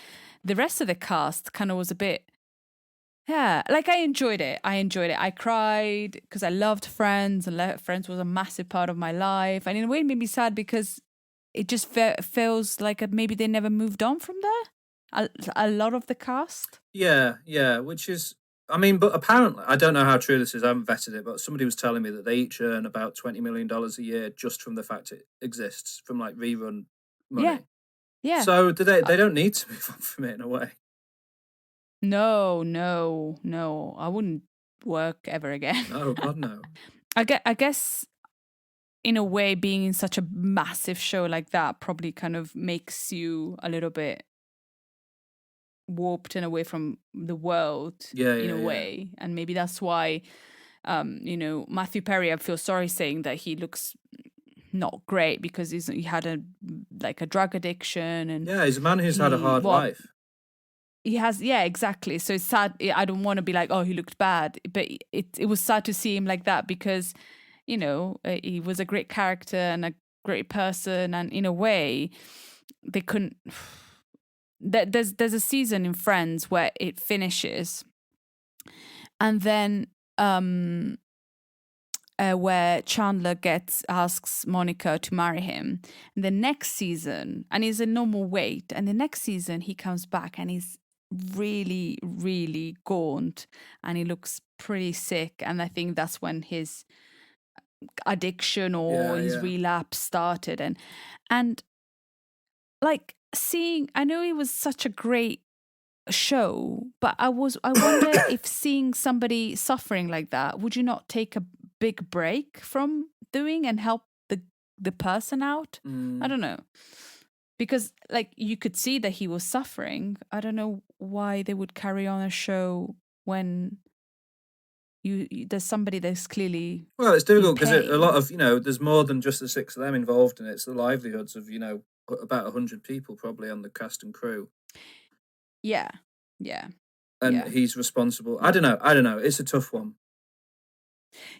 the rest of the cast kind of was a bit Yeah, like I enjoyed it. I cried because I loved Friends, and Friends was a massive part of my life. And in a way, it made me sad because it just feels like maybe they never moved on from there. A lot of the cast. Yeah, which is, I mean, but apparently, I don't know how true this is. I haven't vetted it, but somebody was telling me that they each earn about $20 million a year just from the fact it exists, from like rerun money. Yeah. So do they don't need to move on from it in a way. No. I wouldn't work ever again. Oh God, no. I guess in a way, being in such a massive show like that probably kind of makes you a little bit warped and away from the world in a way. And maybe that's why, Matthew Perry, I feel sorry saying that he looks not great because he had a drug addiction. And he's a man who's had a hard life. He has, exactly. So it's sad. I don't want to be like, oh, he looked bad, but it was sad to see him like that because, he was a great character and a great person, and in a way, they couldn't. There's a season in Friends where it finishes, and then where Chandler asks Monica to marry him. And the next season, and he's a normal weight, and the next season he comes back and he's really, really gaunt and he looks pretty sick. And I think that's when his addiction or his relapse started. And like I know it was such a great show, but I wonder if seeing somebody suffering like that, would you not take a big break from doing and help the person out? I don't know, because like you could see that he was suffering. I don't know why they would carry on a show when there's somebody that's clearly, well, it's difficult because a lot of there's more than just the 6 of them involved in it. It's the livelihoods of about 100 people probably on the cast and crew. Yeah. And he's responsible. I don't know. It's a tough one.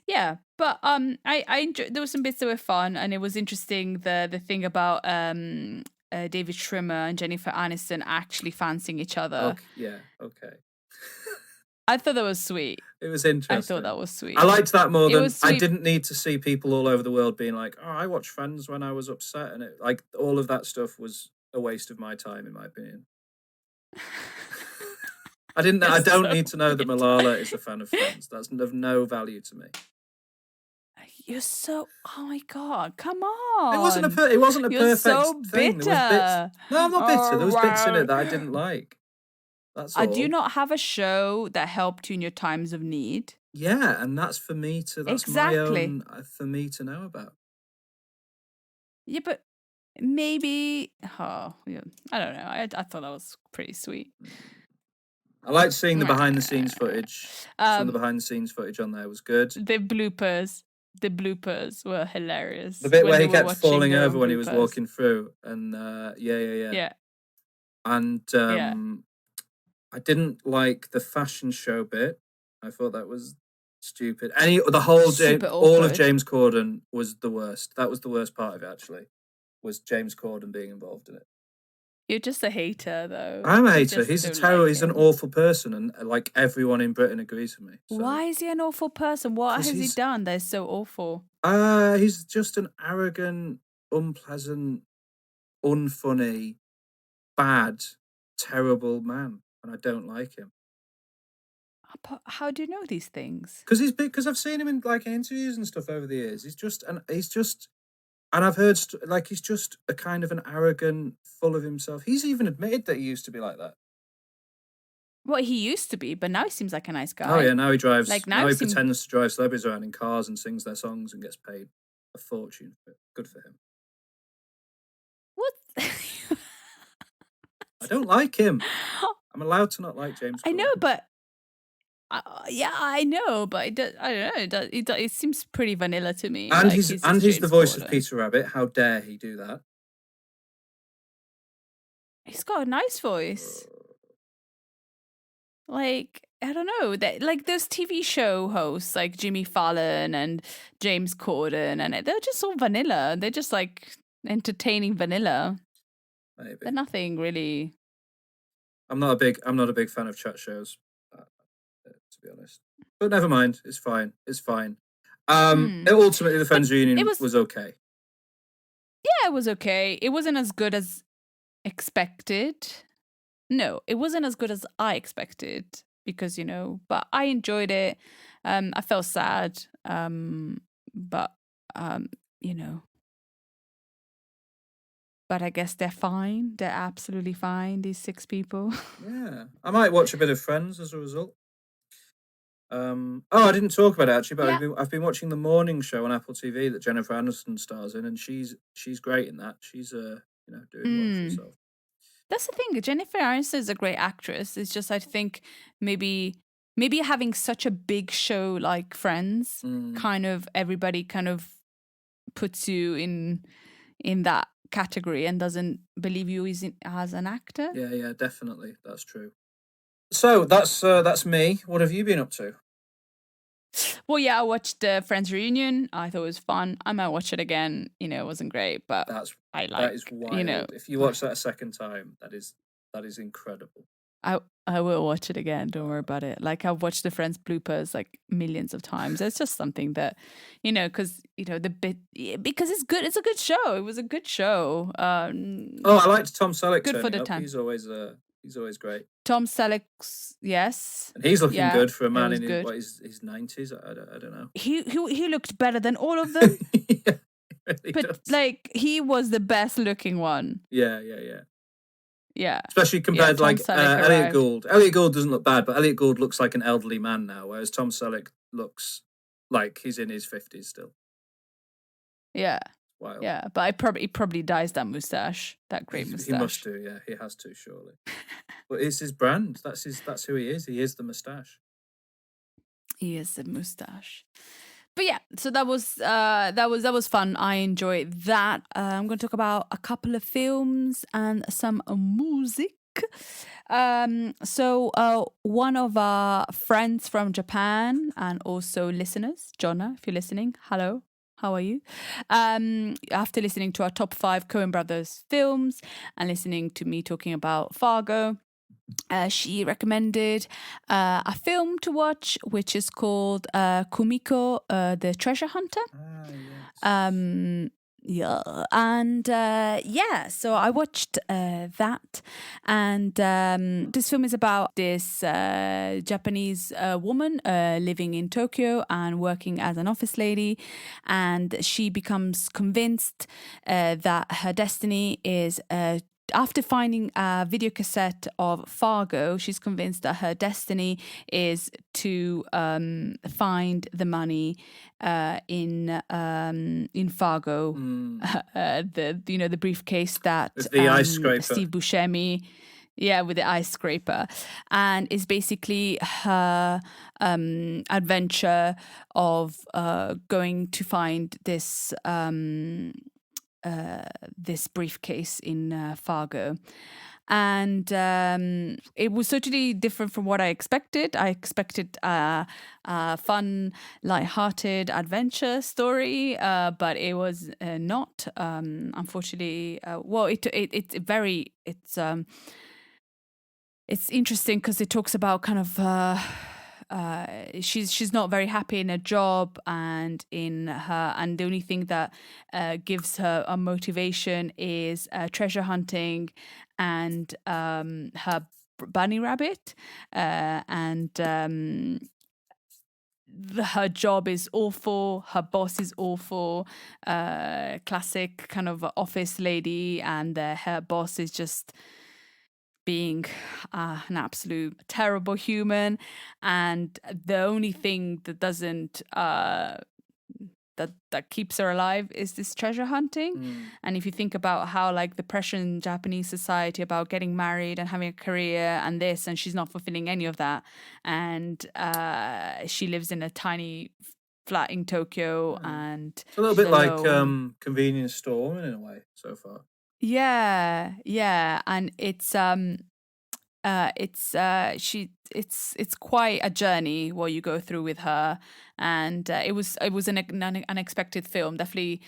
Yeah, but I enjoyed. There were some bits that were fun, and it was interesting the thing about David Schwimmer and Jennifer Aniston actually fancying each other. Okay. I thought that was sweet. It was interesting. I thought that was sweet. I liked that more than I didn't need to see people all over the world being like, "Oh, I watched Friends when I was upset," and all of that stuff was a waste of my time, in my opinion. I don't need to know that Malala is a fan of Friends. That's of no value to me. You're so, oh my God, come on. It wasn't a perfect so thing. Bitter. There was bits. No, I'm not bitter. There was bits in it that I didn't like. That's all. Do you not have a show that helped you in your times of need? Yeah, and that's for me to, that's exactly. my own, for me to know about. Yeah, but maybe, I don't know. I thought that was pretty sweet. I liked seeing the behind-the-scenes footage. Some of the behind-the-sceene footage on there was good. The bloopers were hilarious. The bit where he kept falling over when he was walking through, and yeah. And I didn't like the fashion show bit. I thought that was stupid. All of James Corden was the worst. That was the worst part of it, actually, was James Corden being involved in it. You're just a hater, though. I'm a hater. He's a terrible. He's an awful person, and like everyone in Britain agrees with me. So. Why is he an awful person? What has he done that's so awful? He's just an arrogant, unpleasant, unfunny, bad, terrible man, and I don't like him. How do you know these things? Because I've seen him in like interviews and stuff over the years. And I've heard he's just a kind of an arrogant, full of himself. He's even admitted that he used to be like that. Well, he used to be, but now he seems like a nice guy. Oh yeah, now he drives. Now he pretends to drive celebrities around in cars and sings their songs and gets paid a fortune for it. Good for him. What? I don't like him. I'm allowed to not like James Corden. I know, but I know, but I don't know. It seems pretty vanilla to me. And he's the voice of Peter Rabbit. How dare he do that? He's got a nice voice. Like, I don't know, like those TV show hosts like Jimmy Fallon and James Corden, and they're just all vanilla. They're just like entertaining vanilla. Maybe they're nothing really. I'm not a big fan of chat shows. be honest. But never mind. It's fine. Ultimately, the Friends reunion was okay. Yeah, it was okay. It wasn't as good as expected. No, it wasn't as good as I expected because, but I enjoyed it. I felt sad. But, but I guess they're fine. They're absolutely fine, these 6 people. Yeah. I might watch a bit of Friends as a result. I didn't talk about it actually, but I've been watching the morning show on Apple TV that Jennifer Aniston stars in, and she's great in that. She's doing well for herself. That's the thing. Jennifer Aniston is a great actress. It's just I think maybe having such a big show like Friends, kind of everybody kind of puts you in that category and doesn't believe you as an actor. Yeah, definitely. That's true. So that's me. What have you been up to? Well, yeah, I watched the Friends reunion. I thought it was fun. I might watch it again. It wasn't great, but that is wild. If you watch that a second time, that is incredible. I will watch it again. Don't worry about it. Like I've watched the Friends bloopers like millions of times. It's just something that, because because it's good. It's a good show. It was a good show. I liked Tom Selleck. Good for the time. He's always great. Tom Selleck, yes. And he's looking good for a man in his 90s. I don't know. He looked better than all of them. Yeah, really but does. like he was the best looking one. Yeah. Yeah. Especially compared to Elliot Gould. Elliot Gould doesn't look bad, but Elliot Gould looks like an elderly man now, whereas Tom Selleck looks like he's in his 50s still. Yeah. Wild. Yeah, but he probably dyes that mustache, that great mustache. He must do, yeah. He has to, surely. But it's his brand. That's who he is. He is the mustache. He is the mustache. But yeah, so that was fun. I enjoyed that. I'm going to talk about a couple of films and some music. So one of our friends from Japan and also listeners, Jonna, if you're listening, hello. How are you? After listening to our top 5 Coen Brothers films and listening to me talking about Fargo, she recommended a film to watch, which is called Kumiko, the Treasure Hunter. Yes. So I watched that, and this film is about this Japanese woman living in Tokyo and working as an office lady, and she becomes convinced that her destiny is after finding a video cassette of Fargo, she's convinced that her destiny is to find the money in Fargo, the briefcase that the ice scraper. Steve Buscemi, with the ice scraper, and is basically her adventure of going to find this. This briefcase in Fargo. And it was totally different from what I expected. I expected a fun, light-hearted adventure story, but it was not. Unfortunately, it's interesting because it talks about kind of. She's not very happy in her job and the only thing that gives her a motivation is treasure hunting and her bunny rabbit, and her job is awful, her boss is awful, classic kind of office lady, and her boss is just being an absolute terrible human, and the only thing that doesn't that keeps her alive is this treasure hunting. And if you think about how like the pressure in Japanese society about getting married and having a career and this, and she's not fulfilling any of that, and she lives in a tiny flat in Tokyo, and it's a little bit like Convenience Store in a way so far. Yeah, and it's quite a journey what you go through with her, and it was an unexpected film, definitely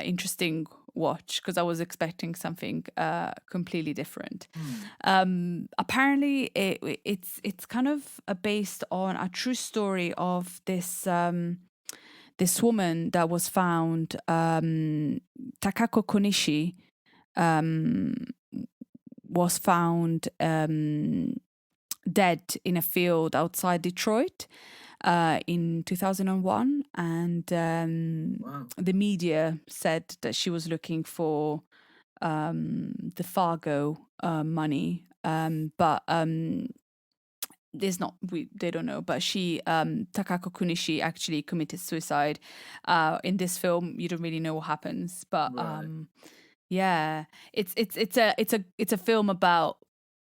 interesting watch because I was expecting something completely different. Apparently, it's kind of based on a true story of this this woman that was found, Takako Konishi, was found dead in a field outside Detroit in 2001, and the media said that she was looking for the Fargo money, but there's not, they don't know, but she Takako Kunishi actually committed suicide. In this film you don't really know what happens, but yeah, it's a film about,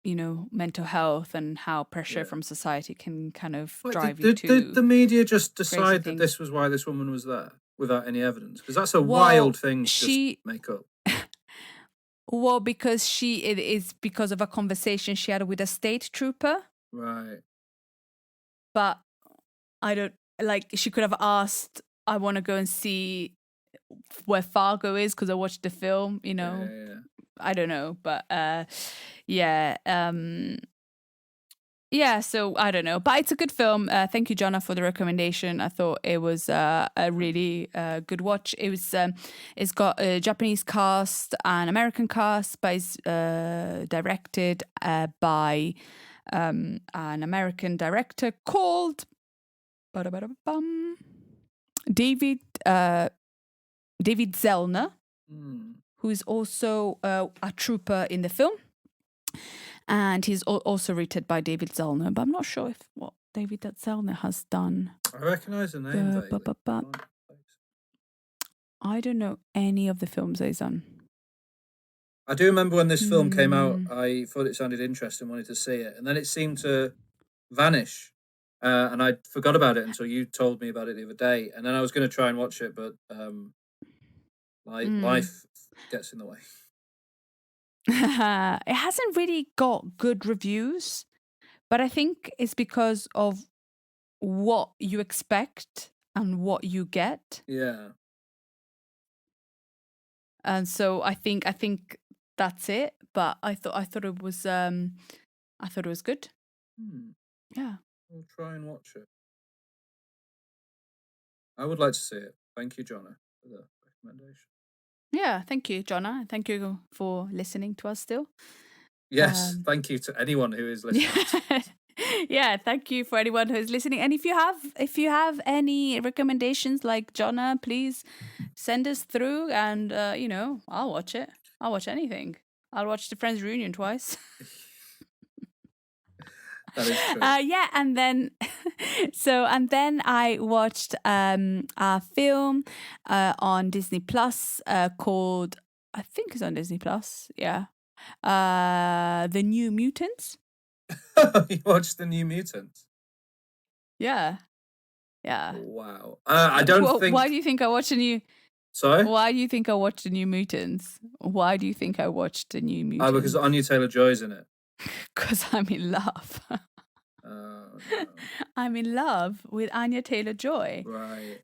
you know, mental health and how pressure from society can kind of drive you to. Did the media just decide that things. this was why this woman was there without any evidence? Because that's a wild thing to just make up. Well, because it is because of a conversation she had with a state trooper. Right. But I don't, like, she could have asked, I want to go and see where Fargo is because I watched the film, you know. Yeah. I don't know, but yeah. Yeah, so I don't know, but it's a good film. Thank you, Jonna, for the recommendation. I thought it was a really good watch. It was, it's got a Japanese cast and American cast, but it's directed by an American director called David Zellner, who is also a trooper in the film. And he's also written by David Zellner, but I'm not sure what David Zellner has done. I recognise the name. I don't know any of the films he's done. I do remember when this film came out, I thought it sounded interesting, wanted to see it, and then it seemed to vanish, and I forgot about it until you told me about it the other day, and then I was going to try and watch it, but life gets in the way. It hasn't really got good reviews, but I think it's because of what you expect and what you get. Yeah. And so I think that's it. But I thought it was good. Yeah. We'll try and watch it. I would like to see it. Thank you, Jonna, for the recommendation. Yeah, thank you, Jonna. Thank you for listening to us still. Yes, thank you to anyone who is listening. Yeah, thank you for anyone who's listening. And if you have any recommendations like Jonna, please send us through, and you know, I'll watch it. I'll watch anything. I'll watch the Friends Reunion twice. That is true. Yeah, and then I watched a film on Disney Plus called, I think it's on Disney Plus, yeah. The New Mutants. You watched The New Mutants? Yeah. Yeah. Wow. I don't think. Why do you think I watched a new? Sorry. Why do you think I watched The New Mutants? Why do you think I watched The New Mutants? Oh, because Anya Taylor-Joy's in it. Because I'm in love. No. I'm in love with Anya Taylor-Joy. Right.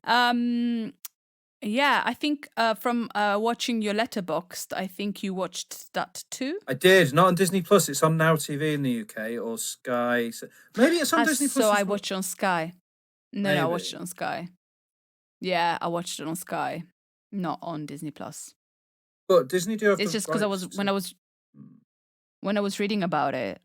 Yeah, I think from watching your letterboxd, I think you watched that too. I did. Not on Disney Plus. It's on Now TV in the UK or Sky. Maybe it's on Disney Plus. So I watched it on Sky. No, I watched it on Sky. Yeah, I watched it on Sky, not on Disney Plus. But Disney do have. It's just because when I was reading about it,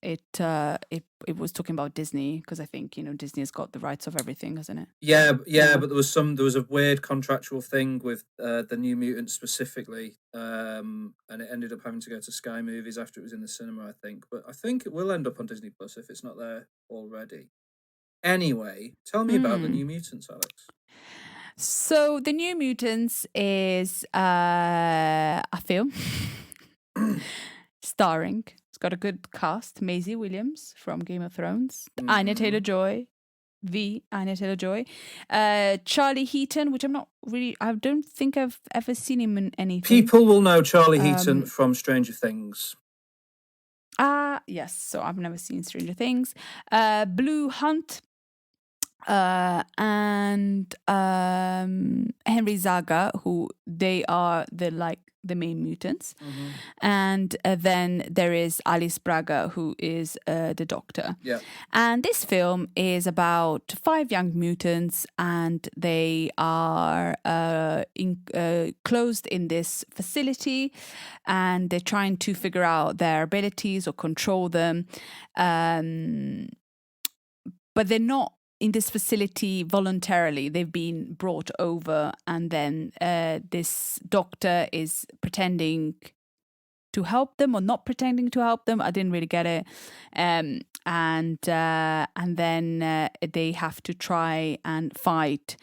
it was talking about Disney, because I think, you know, Disney has got the rights of everything, hasn't it? Yeah, but there was a weird contractual thing with the New Mutants specifically, and it ended up having to go to Sky Movies after it was in the cinema, I think. But I think it will end up on Disney Plus if it's not there already. Anyway, tell me about the New Mutants, Alex. So the New Mutants is a film. Starring, it's got a good cast: Maisie Williams from Game of Thrones, Anya Taylor-Joy, Charlie Heaton, which I don't think I've ever seen him in anything. People will know Charlie Heaton from Stranger Things. Yes, so I've never seen Stranger Things. Blue Hunt, and Henry Zaga, who they are the main mutants, and then there is Alice Braga, who is the doctor. Yeah. And this film is about 5 young mutants, and they are closed in this facility, and they're trying to figure out their abilities or control them, but they're not in this facility voluntarily. They've been brought over, and then this doctor is pretending to help them or not pretending to help them. I didn't really get it. And then they have to try and fight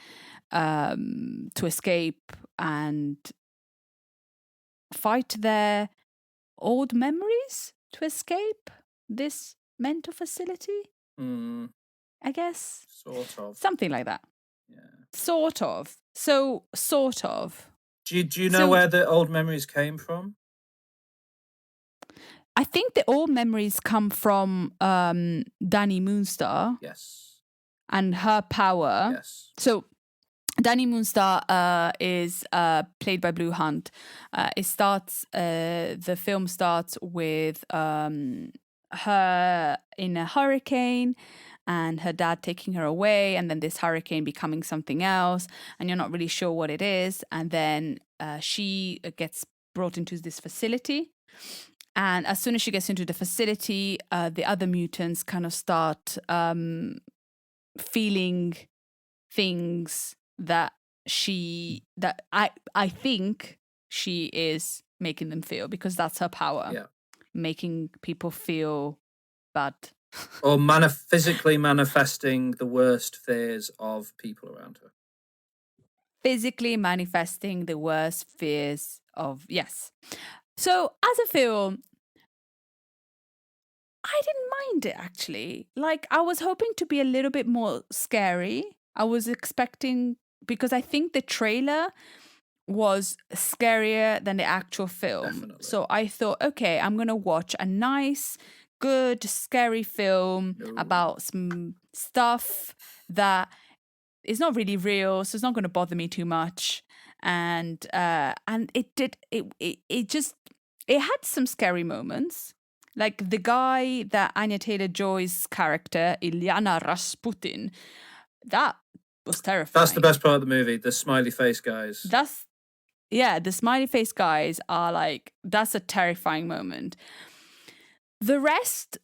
to escape and fight their old memories to escape this mental facility. I guess. Sort of. Something like that. Yeah. Sort of. So, sort of. Do you know where the old memories came from? I think the old memories come from Dani Moonstar. Yes. And her power. Yes. So, Dani Moonstar is played by Blue Hunt. The film starts with her in a hurricane, and her dad taking her away, and then this hurricane becoming something else, and you're not really sure what it is. And then she gets brought into this facility. And as soon as she gets into the facility, the other mutants kind of start feeling things that I think she is making them feel, because that's her power. Yeah. Making people feel bad. Or physically manifesting the worst fears of people around her. Physically manifesting the worst fears of, yes. So as a film, I didn't mind it, actually. Like, I was hoping to be a little bit more scary. I was expecting, because I think the trailer was scarier than the actual film. Definitely. So I thought, okay, I'm going to watch a nice, good, scary film about some stuff that is not really real, so it's not going to bother me too much. And it had some scary moments. Like the guy that Anya Taylor-Joy's character, Ilyana Rasputin, that was terrifying. That's the best part of the movie, the smiley face guys. The smiley face guys are like, that's a terrifying moment. The rest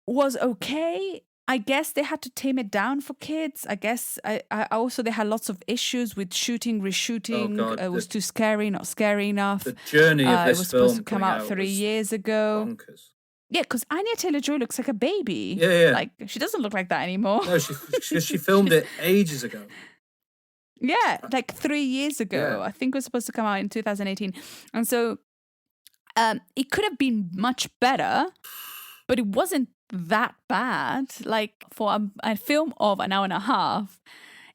was okay. I guess they had to tame it down for kids. I guess I also, they had lots of issues with shooting, reshooting. Oh God, it was too scary, not scary enough. The journey of this film, it was supposed to come coming out 3 years ago. Bonkers. Yeah, because Anya Taylor-Joy looks like a baby. Yeah. Like, she doesn't look like that anymore. No, she filmed it ages ago. Yeah, like 3 years ago. Yeah. I think it was supposed to come out in 2018. And so it could have been much better, but it wasn't that bad. Like, for a film of an hour and a half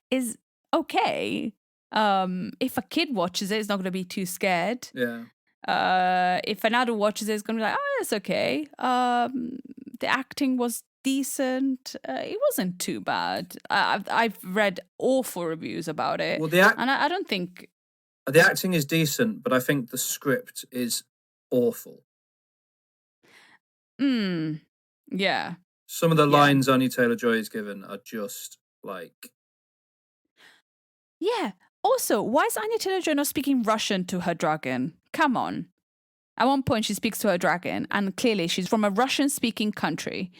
is okay. If a kid watches it, it's not going to be too scared. Yeah. If an adult watches it, it's going to be like, oh, it's okay. The acting was decent. It wasn't too bad. I've read awful reviews about it. Well, and I don't think... The acting is decent, but I think the script is awful. Yeah. Some of the lines Anya Taylor-Joy is given are just like... Yeah. Also, why is Anya Taylor-Joy not speaking Russian to her dragon? Come on. At one point, she speaks to her dragon, and clearly she's from a Russian-speaking country,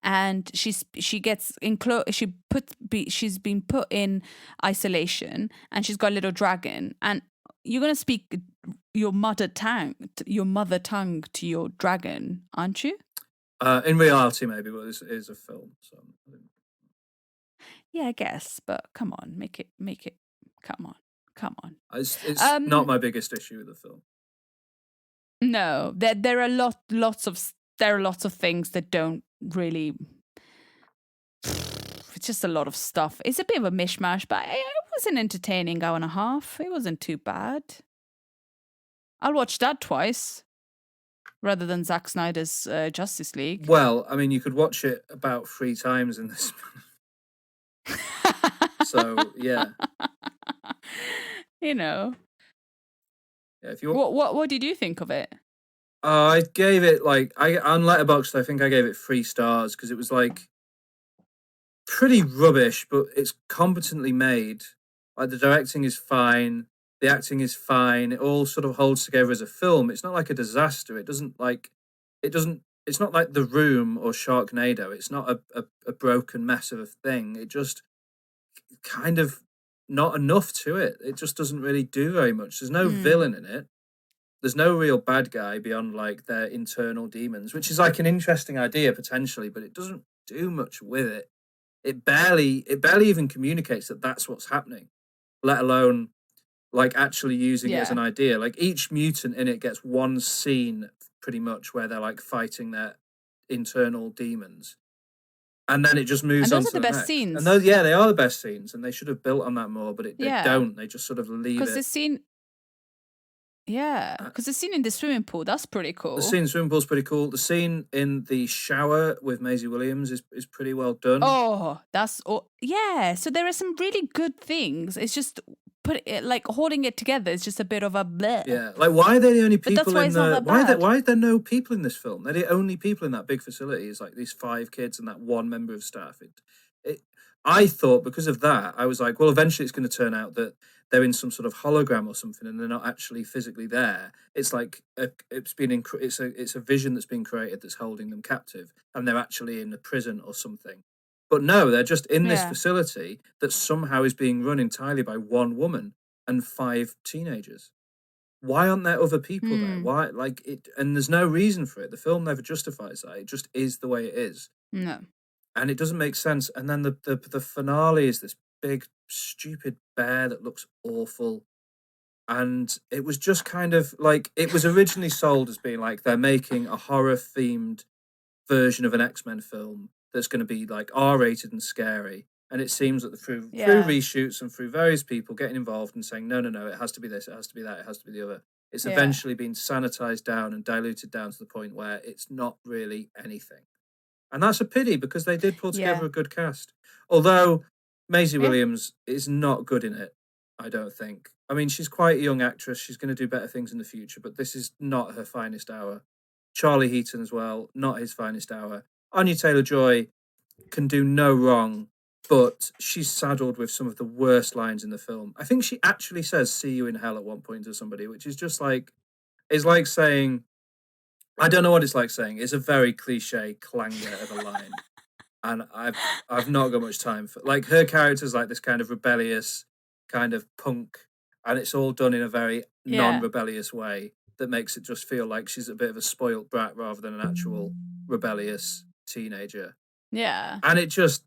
and she's been put in isolation, and she's got a little dragon, and you're gonna speak your mother tongue to your dragon, aren't you? In reality, maybe, but this is a film, so. Yeah, I guess, but come on, make it. Come on. It's not my biggest issue with the film. No, there are lots of things that don't really. It's just a lot of stuff. It's a bit of a mishmash, but it was an entertaining hour and a half. It wasn't too bad. I'll watch that twice rather than Zack Snyder's Justice League. Well, I mean, you could watch it about 3 times in this. So yeah, you know. yeah. If you What did you think of it? I gave it like on Letterboxd. I think I gave it 3 stars because it was like pretty rubbish, but it's competently made. Like the directing is fine, the acting is fine. It all sort of holds together as a film. It's not like a disaster. It doesn't. It's not like The Room or Sharknado. It's not a broken mess of a thing. It just kind of not enough to it. It just doesn't really do very much. There's no villain in it. There's no real bad guy beyond like their internal demons, which is like an interesting idea potentially, but it doesn't do much with it. It barely even communicates that that's what's happening, let alone like actually using it as an idea. Like each mutant in it gets one scene pretty much where they're like fighting their internal demons, and then it just moves on those to are the best next. scenes. And those, yeah, they are the best scenes, and they should have built on that more, but they Yeah. don't. They just sort of leave Because it. the scene, because the scene in the swimming pool, that's pretty cool. The scene in the swimming pool's pretty cool. The scene in the shower with Maisie Williams is pretty well done. Oh, yeah. So there are some really good things. It's just like holding it together is just a bit of a bleh. Yeah, like why are they the only people that's why in it's not the? that Why bad. are there no people in this film? They're the only people in that big facility. It's like these 5 kids and that one member of staff. I thought because of that, I was like, well, eventually it's going to turn out that they're in some sort of hologram or something, and they're not actually physically there. It's like it's a vision that's been created that's holding them captive, and they're actually in a prison or something. But no, they're just in this facility that somehow is being run entirely by one woman and 5 teenagers. Why aren't there other people there? Why, like it? And there's no reason for it. The film never justifies that. It just is the way it is. No. And it doesn't make sense. And then the finale is this big stupid bear that looks awful. And it was just kind of like it was originally sold as being like they're making a horror themed version of an X-Men film that's going to be like R-rated and scary. And it seems that through reshoots and through various people getting involved and saying no, it has to be this, it has to be that, it has to be the other. It's eventually been sanitized down and diluted down to the point where it's not really anything. And that's a pity because they did pull together a good cast. Although Maisie Williams is not good in it, I don't think. I mean, she's quite a young actress. She's going to do better things in the future, but this is not her finest hour. Charlie Heaton as well, not his finest hour. Anya Taylor-Joy can do no wrong, but she's saddled with some of the worst lines in the film. I think she actually says "see you in hell" at one point to somebody, which is just like, it's like saying, I don't know what it's like saying. It's a very cliche clanger of a line, and I've not got much time for. Like her character's like this kind of rebellious, kind of punk, and it's all done in a very non-rebellious way that makes it just feel like she's a bit of a spoilt brat rather than an actual rebellious teenager. Yeah, and it just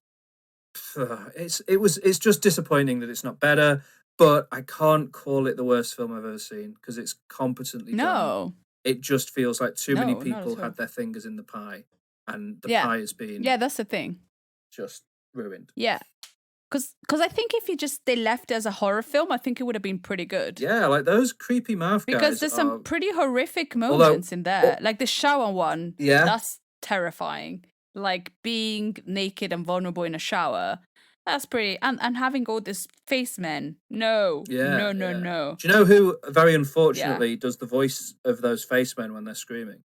it's just disappointing that it's not better. But I can't call it the worst film I've ever seen because it's competently done. It just feels like too many people had their fingers in the pie, and the pie has been that's the thing, just ruined. Yeah, because I think if they left it as a horror film, I think it would have been pretty good. Yeah, like those creepy mouth guys. Because there's some pretty horrific moments in there, like the shower one. Yeah, that's terrifying. Like being naked and vulnerable in a shower. That's pretty, and having all this face men. No. Do you know who, very unfortunately, does the voice of those face men when they're screaming?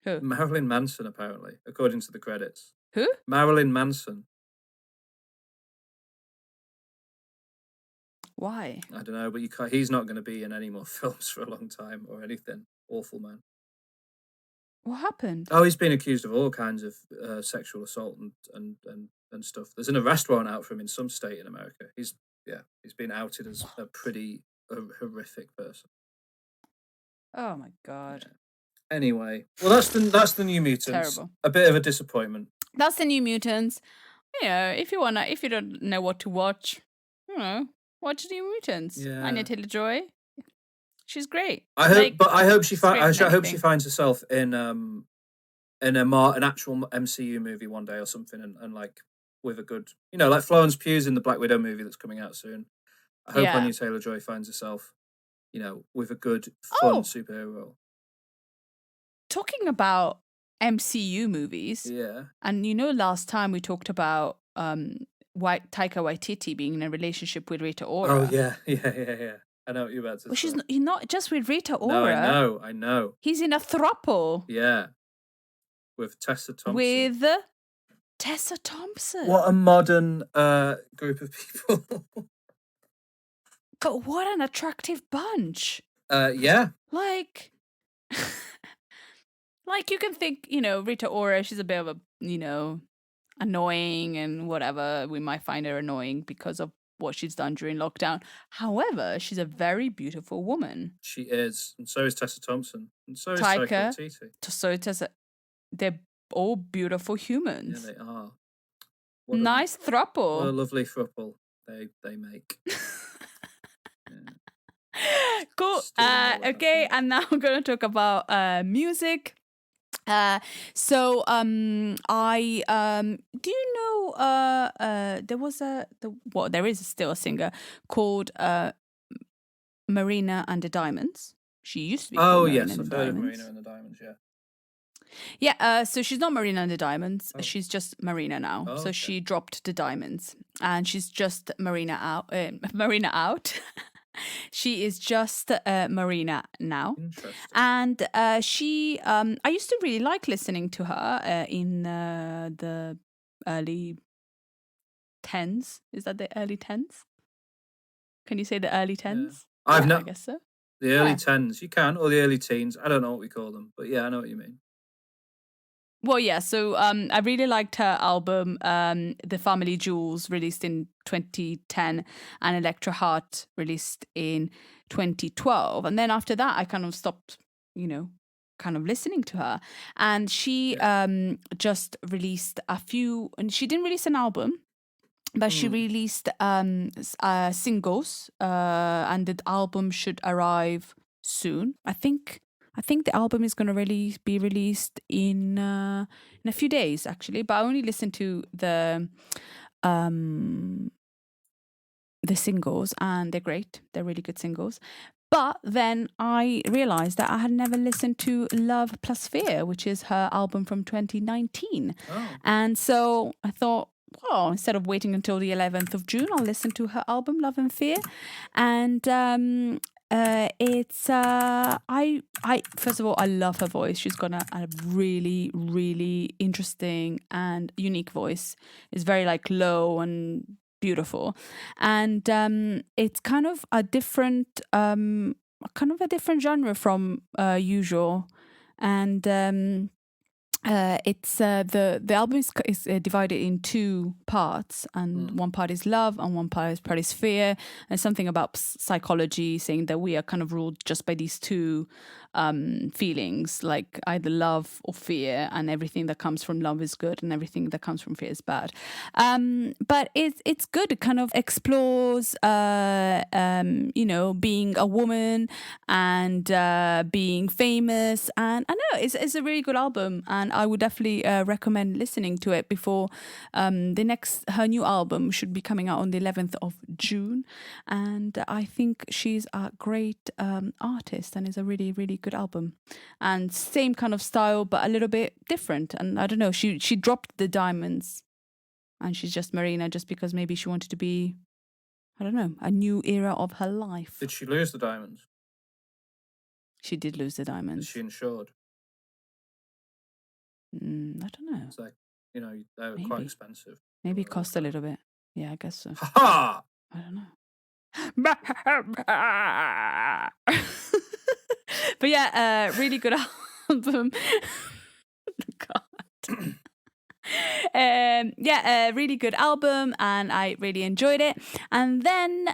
Who? Marilyn Manson, apparently, according to the credits. Who? Marilyn Manson. Why? I don't know, but he's not going to be in any more films for a long time or anything. Awful man. What happened? Oh, he's been accused of all kinds of sexual assault and stuff. There's an arrest warrant out for him in some state in America. He's been outed as a pretty horrific person. Oh my god. Yeah. Anyway, well, that's the New Mutants. Terrible. A bit of a disappointment. That's the New Mutants. You know, if you don't know what to watch, watch New Mutants. Yeah. Anya Taylor-Joy. She's great. I hope she finds herself in an actual MCU movie one day or something, and like with a good, like Florence Pugh's in the Black Widow movie that's coming out soon. I hope Anya Taylor-Joy finds herself, with a good fun superhero role. Talking about MCU movies, and last time we talked about Taika Waititi being in a relationship with Rita Ora. Oh yeah. I know what you're about to Well, say. he's not just with Rita No, Ora. I know. He's in a throuple. Yeah. With Tessa Thompson. With Tessa Thompson. What a modern group of people. But what an attractive bunch. Yeah. Like you can think, Rita Ora, she's a bit of a, annoying and whatever. We might find her annoying because of what she's done during lockdown. However, she's a very beautiful woman. She is. And so is Tessa Thompson. And so is Taika Waititi. So is Tessa. They're all beautiful humans. Yeah, they are. Nice throuple. What a lovely throuple they make. Cool. Okay, and now I'm going to talk about music. I do you know there is still a singer called Marina and the Diamonds. She used to be called Marina and the I've heard of Diamonds. Marina and the Diamonds, yeah. Yeah, so she's not Marina and the Diamonds. Oh. She's just Marina now. Oh, so okay. she dropped the diamonds and she's just Marina out. Marina out. She is just Marina now. Interesting. And she, I used to really like listening to her in the early 10s. Is that the early 10s? Can you say the early 10s? I guess so. The early 10s, you can, or the early teens. I don't know what we call them, but yeah, I know what you mean. Well, yeah, so I really liked her album, The Family Jewels, released in 2010, and Electra Heart, released in 2012. And then after that, I kind of stopped, kind of listening to her. And she just released a few, and she didn't release an album, but she released singles, and the album should arrive soon. I think the album is going to be released in a few days, actually. But I only listened to the singles, and they're great. They're really good singles. But then I realized that I had never listened to Love Plus Fear, which is her album from 2019. Oh. And so I thought, well, instead of waiting until the 11th of June, I'll listen to her album, Love and Fear. And it's I first of all, I love her voice. She's got a really, really interesting and unique voice. It's very like low and beautiful, and it's kind of a different genre from usual, and it's the album is divided in two parts, and one part is love and one part is fear, and something about psychology saying that we are kind of ruled just by these two feelings, like either love or fear, and everything that comes from love is good and everything that comes from fear is bad. But it's good. It kind of explores being a woman and being famous, and I know it's a really good album, and I would definitely recommend listening to it before her new album should be coming out on the 11th of June, and I think she's a great artist, and it's a really, really good album, and same kind of style but a little bit different. And I don't know, she dropped the diamonds and she's just Marina just because maybe she wanted to be, I don't know, a new era of her life. Did she lose the diamonds? She did lose the diamonds. Is she insured? I don't know. It's like, they were quite expensive. Maybe it cost a little bit. Yeah, I guess so. Ha! I don't know. But yeah, really good album. God. Really good album, and I really enjoyed it. And then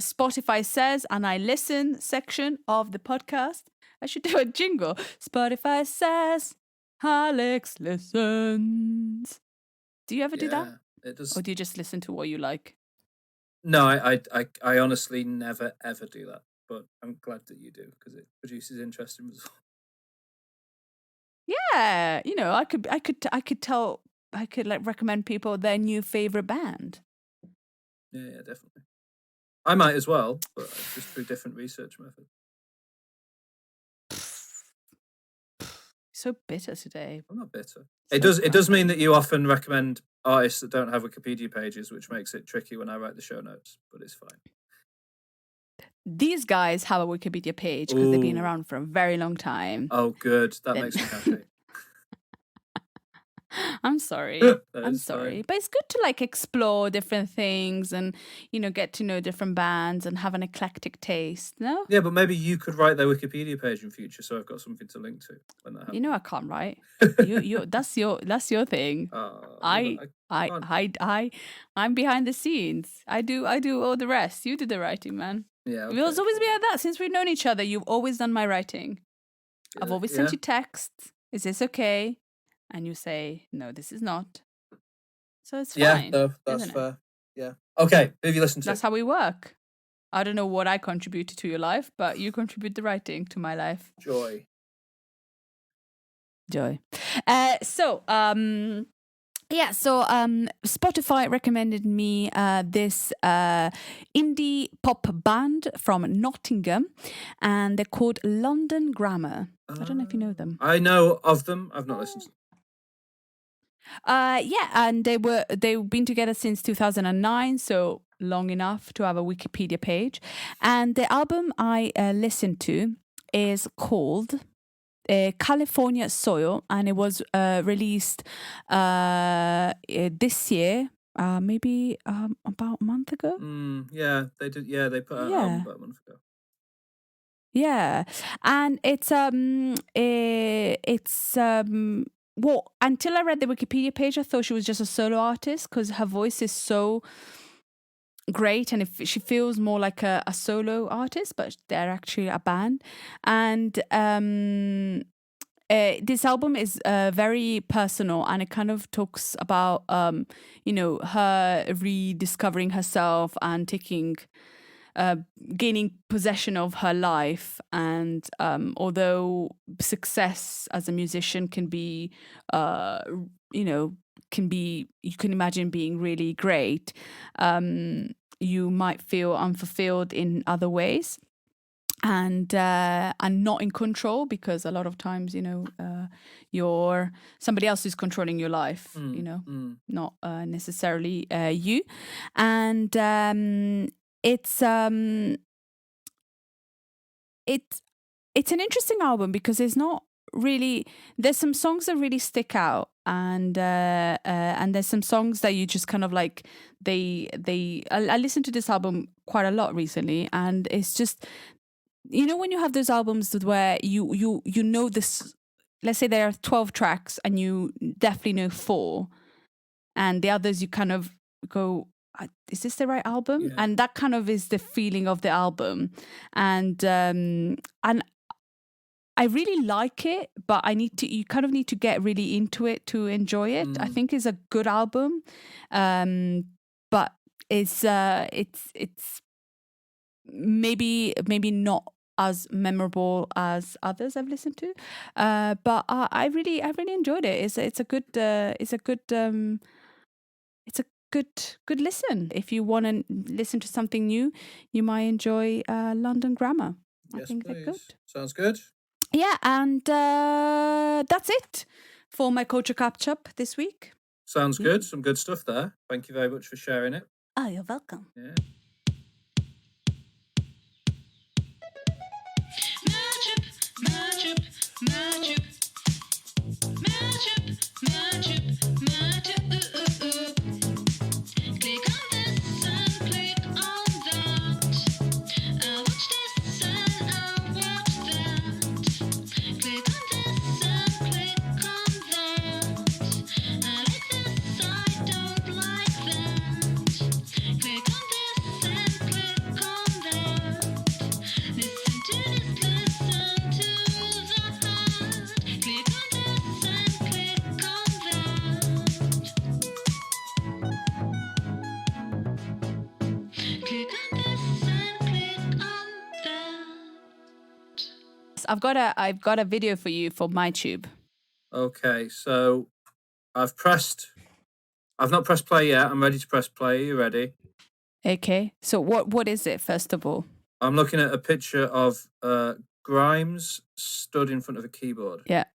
Spotify says, and I listen section of the podcast. I should do a jingle. Spotify says, Alex listens. Do you ever do that? It does. Or do you just listen to what you like? No, I honestly never ever do that. But I'm glad that you do, because it produces interesting results. Yeah, I could like recommend people their new favorite band. Yeah, definitely. I might as well, but just through different research methods. So bitter today. I'm not bitter. It does mean that you often recommend artists that don't have Wikipedia pages, which makes it tricky when I write the show notes, but it's fine. These guys have a Wikipedia page because they've been around for a very long time. Oh, good. That makes me happy. I'm sorry. I'm sorry. Fine. But it's good to like explore different things and, get to know different bands and have an eclectic taste, no? Yeah, but maybe you could write their Wikipedia page in future, so I've got something to link to when that happens. I can't write. You that's your thing. I'm behind the scenes. I do all the rest. You do the writing, man. Yeah. Okay. It's always been like that since we've known each other. You've always done my writing. I've always sent you texts. Is this okay? And you say, no, this is not. So it's fine. Yeah, that's fair. Yeah. Okay, who have you listened to? That's how we work. I don't know what I contributed to your life, but you contribute the writing to my life. Joy. Spotify recommended me this indie pop band from Nottingham, and they're called London Grammar. I don't know if you know them. I know of them. I've not listened to them. And they've been together since 2009, so long enough to have a Wikipedia page. And the album I listened to is called California Soil, and it was released this year, maybe about a month ago. Yeah, they did. Yeah, they put out an album about a month ago. Yeah, and it's well, until I read the Wikipedia page, I thought she was just a solo artist because her voice is so great, and if she feels more like a solo artist, but they're actually a band. And this album is very personal, and it kind of talks about her rediscovering herself and gaining possession of her life. And although success as a musician can be you can imagine being really great, you might feel unfulfilled in other ways and not in control, because a lot of times you're somebody else who's controlling your life, not necessarily you. And it's an interesting album because there's some songs that really stick out, and there's some songs that you just kind of like I listened to this album quite a lot recently, and it's just when you have those albums where you know this, let's say there are 12 tracks and you definitely know 4, and the others you kind of go, is this the right album? Yeah. And that kind of is the feeling of the album. And I really like it, but you kind of need to get really into it to enjoy it. I think it's a good album, but it's maybe not as memorable as others I've listened to. But I really enjoyed it. It's a good listen. If you want to listen to something new, you might enjoy London Grammar. Yes, I think please. they're good. Sounds good. Yeah, and that's it for my culture catch-up this week. Sounds good. Some good stuff there. Thank you very much for sharing it. Oh, you're welcome. Yeah. I've got a video for you for MyTube. Okay, so I've not pressed play yet. I'm ready to press play. Are you ready? Okay. So what is it, first of all? I'm looking at a picture of Grimes stood in front of a keyboard. Yeah.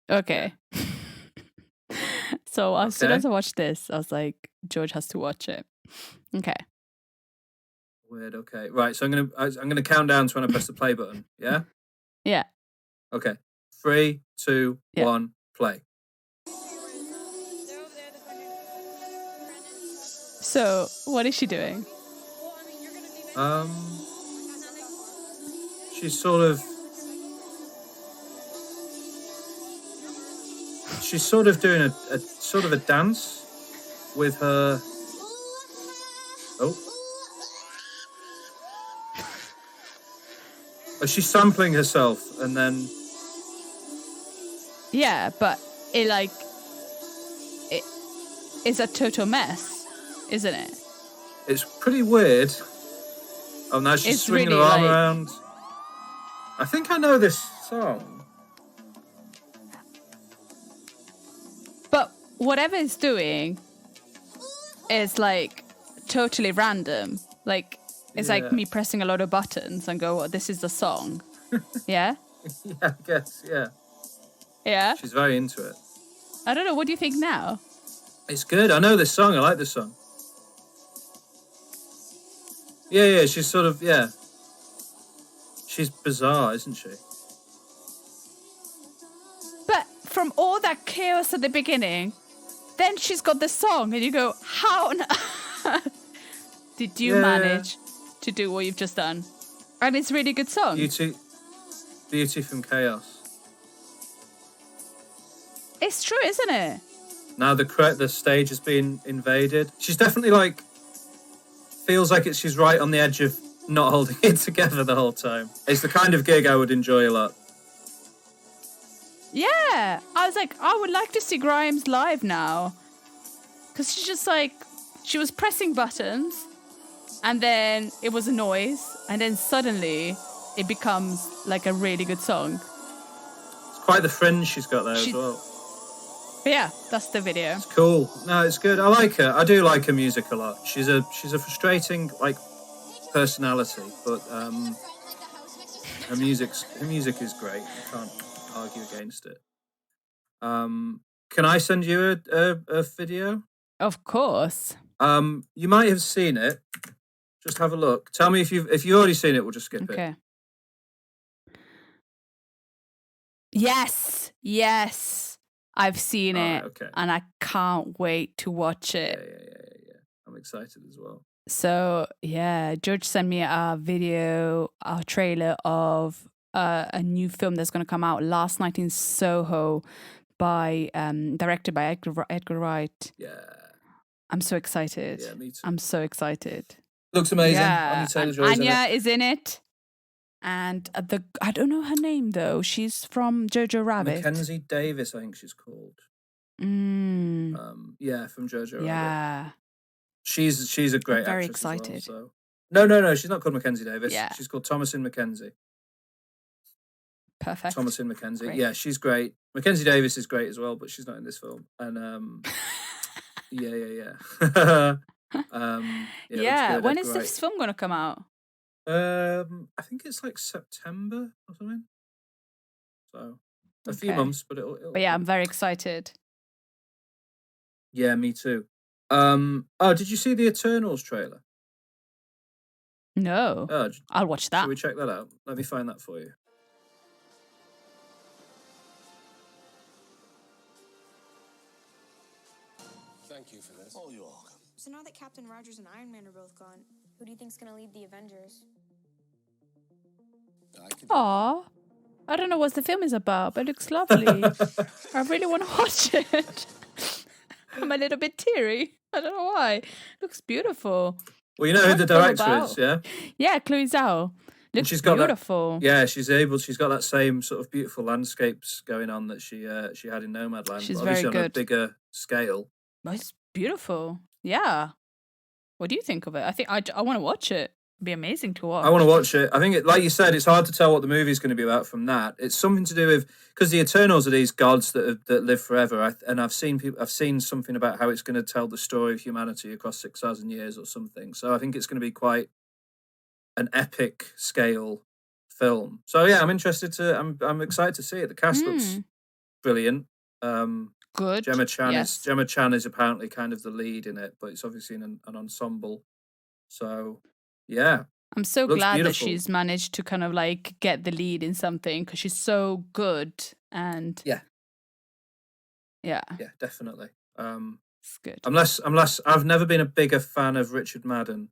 Okay. So as soon as I watched this, I was like, George has to watch it. Okay. Weird. Okay. Right. So I'm gonna count down to when I press the play button. Yeah. Yeah. Okay. 3, 2, 1, play. So what is she doing? She's sort of doing a sort of a dance with her. Oh, she's sampling herself, and then yeah, but it is a total mess, isn't it? It's pretty weird. Oh, now she's swinging her arm around. I think I know this song. But whatever it's doing is like totally random. Like it's like me pressing a lot of buttons and go, this is the song. Yeah? Yeah, I guess, yeah. Yeah? She's very into it. I don't know. What do you think now? It's good. I know this song. I like this song. Yeah, she's sort of, She's bizarre, isn't she? But from all that chaos at the beginning, then she's got this song, and you go, how on earth did you manage to do what you've just done? And it's a really good song. Beauty from chaos. It's true, isn't it? Now the stage has been invaded. She's definitely feels like she's right on the edge of not holding it together the whole time. It's the kind of gig I would enjoy a lot. Yeah, I was like, I would like to see Grimes live now. Because she's just she was pressing buttons, and then it was a noise, and then suddenly it becomes like a really good song. It's quite the fringe she's got there as well. Yeah, that's the video. It's cool. No, it's good. I like her. I do like her music a lot. She's a frustrating personality, but her music is great. I can't argue against it. Can I send you a video? Of course. You might have seen it. Just have a look. Tell me if you've already seen it. We'll just skip it. Okay. Yes. I've seen it, and I can't wait to watch it. Yeah. I'm excited as well. So, yeah, George sent me a trailer of a new film that's going to come out Last Night in Soho directed by Edgar Wright. Yeah. I'm so excited. Yeah, me too. I'm so excited. Looks amazing. Yeah. Anya is in it. And I don't know her name though. She's from Jojo Rabbit. Mackenzie Davis, I think she's called. From Jojo Rabbit. Yeah. She's a great actress. Very excited. As well, so. No, she's not called Mackenzie Davis. Yeah. She's called Thomasin McKenzie. Perfect. Thomasin McKenzie. Great. Yeah, she's great. Mackenzie Davis is great as well, but she's not in this film. And yeah. When is this film going to come out? I think it's September or something. So a few months, but it'll. But yeah, I'm very excited. Yeah, me too. Did you see the Eternals trailer? No. I'll watch that. Shall we check that out? Let me find that for you. Thank you for this. Oh, you're welcome. So now that Captain Rogers and Iron Man are both gone, who do you think's gonna lead the Avengers? Aw. I don't know what the film is about, but it looks lovely. I really want to watch it. I'm a little bit teary. I don't know why. It looks beautiful. Well, you know who the director is, yeah? Yeah, Chloe Zhao. Looks she's got beautiful. She's got that same sort of beautiful landscapes going on that she had in Nomadland. She's obviously very good. On a bigger scale. But it's beautiful. Yeah. What do you think of it? I think I want to watch it. It'd be amazing to watch. I want to watch it. I think, like you said, it's hard to tell what the movie's going to be about from that. It's something to do with because the Eternals are these gods that live forever. I've seen something about how it's going to tell the story of humanity across 6,000 years or something. So I think it's going to be quite an epic scale film. So yeah, I'm excited to see it. The cast looks brilliant. good. Gemma Chan yes. is apparently kind of the lead in it, but it's obviously an ensemble. So, yeah. I'm so Looks glad that beautiful. she's managed to kind of like get the lead in something because she's so good and Yeah, yeah, definitely. it's good. Unless I've never been a bigger fan of Richard Madden,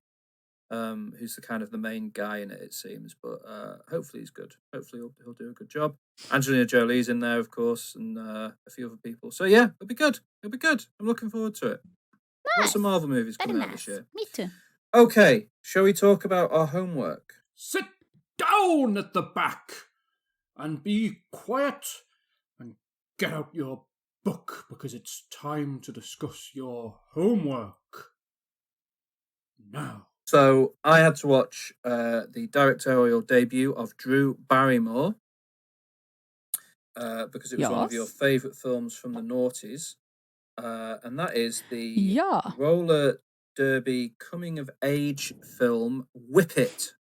who's the kind of the main guy in it, it seems. But hopefully he's good. Hopefully he'll do a good job. Angelina Jolie's in there, of course, and a few other people. So yeah, it'll be good. It'll be good. I'm looking forward to it. Lots of Marvel movies coming out this year. Me too. Okay, shall we talk about our homework? Sit down at the back and be quiet and get out your book because it's time to discuss your homework. Now. So I had to watch the directorial debut of Drew Barrymore because it was one of your favourite films from the noughties, and that is the roller derby coming of age film Whip It.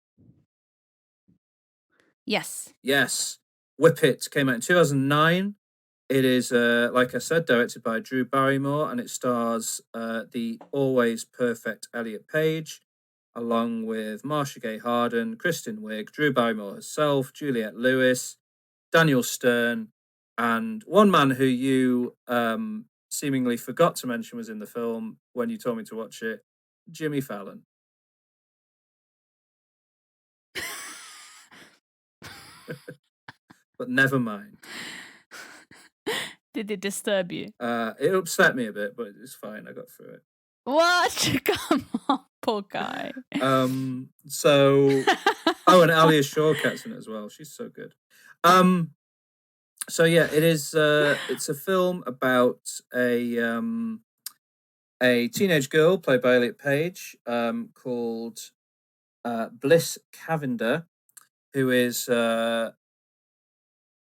Yes. Yes, Whip It came out in 2009. It is, like I said, directed by Drew Barrymore, and it stars the always perfect Elliot Page, along with Marcia Gay Harden, Kristen Wiig, Drew Barrymore herself, Juliette Lewis, Daniel Stern, and one man who you seemingly forgot to mention was in the film when you told me to watch it, Jimmy Fallon. But never mind. Did it disturb you? It upset me a bit, but it's fine. I got through it. What? Come on, poor guy. So, and Alia Shawkat's in it as well. She's so good. So yeah, it is. It's a film about a teenage girl played by Elliot Page, called Bliss Cavender, who is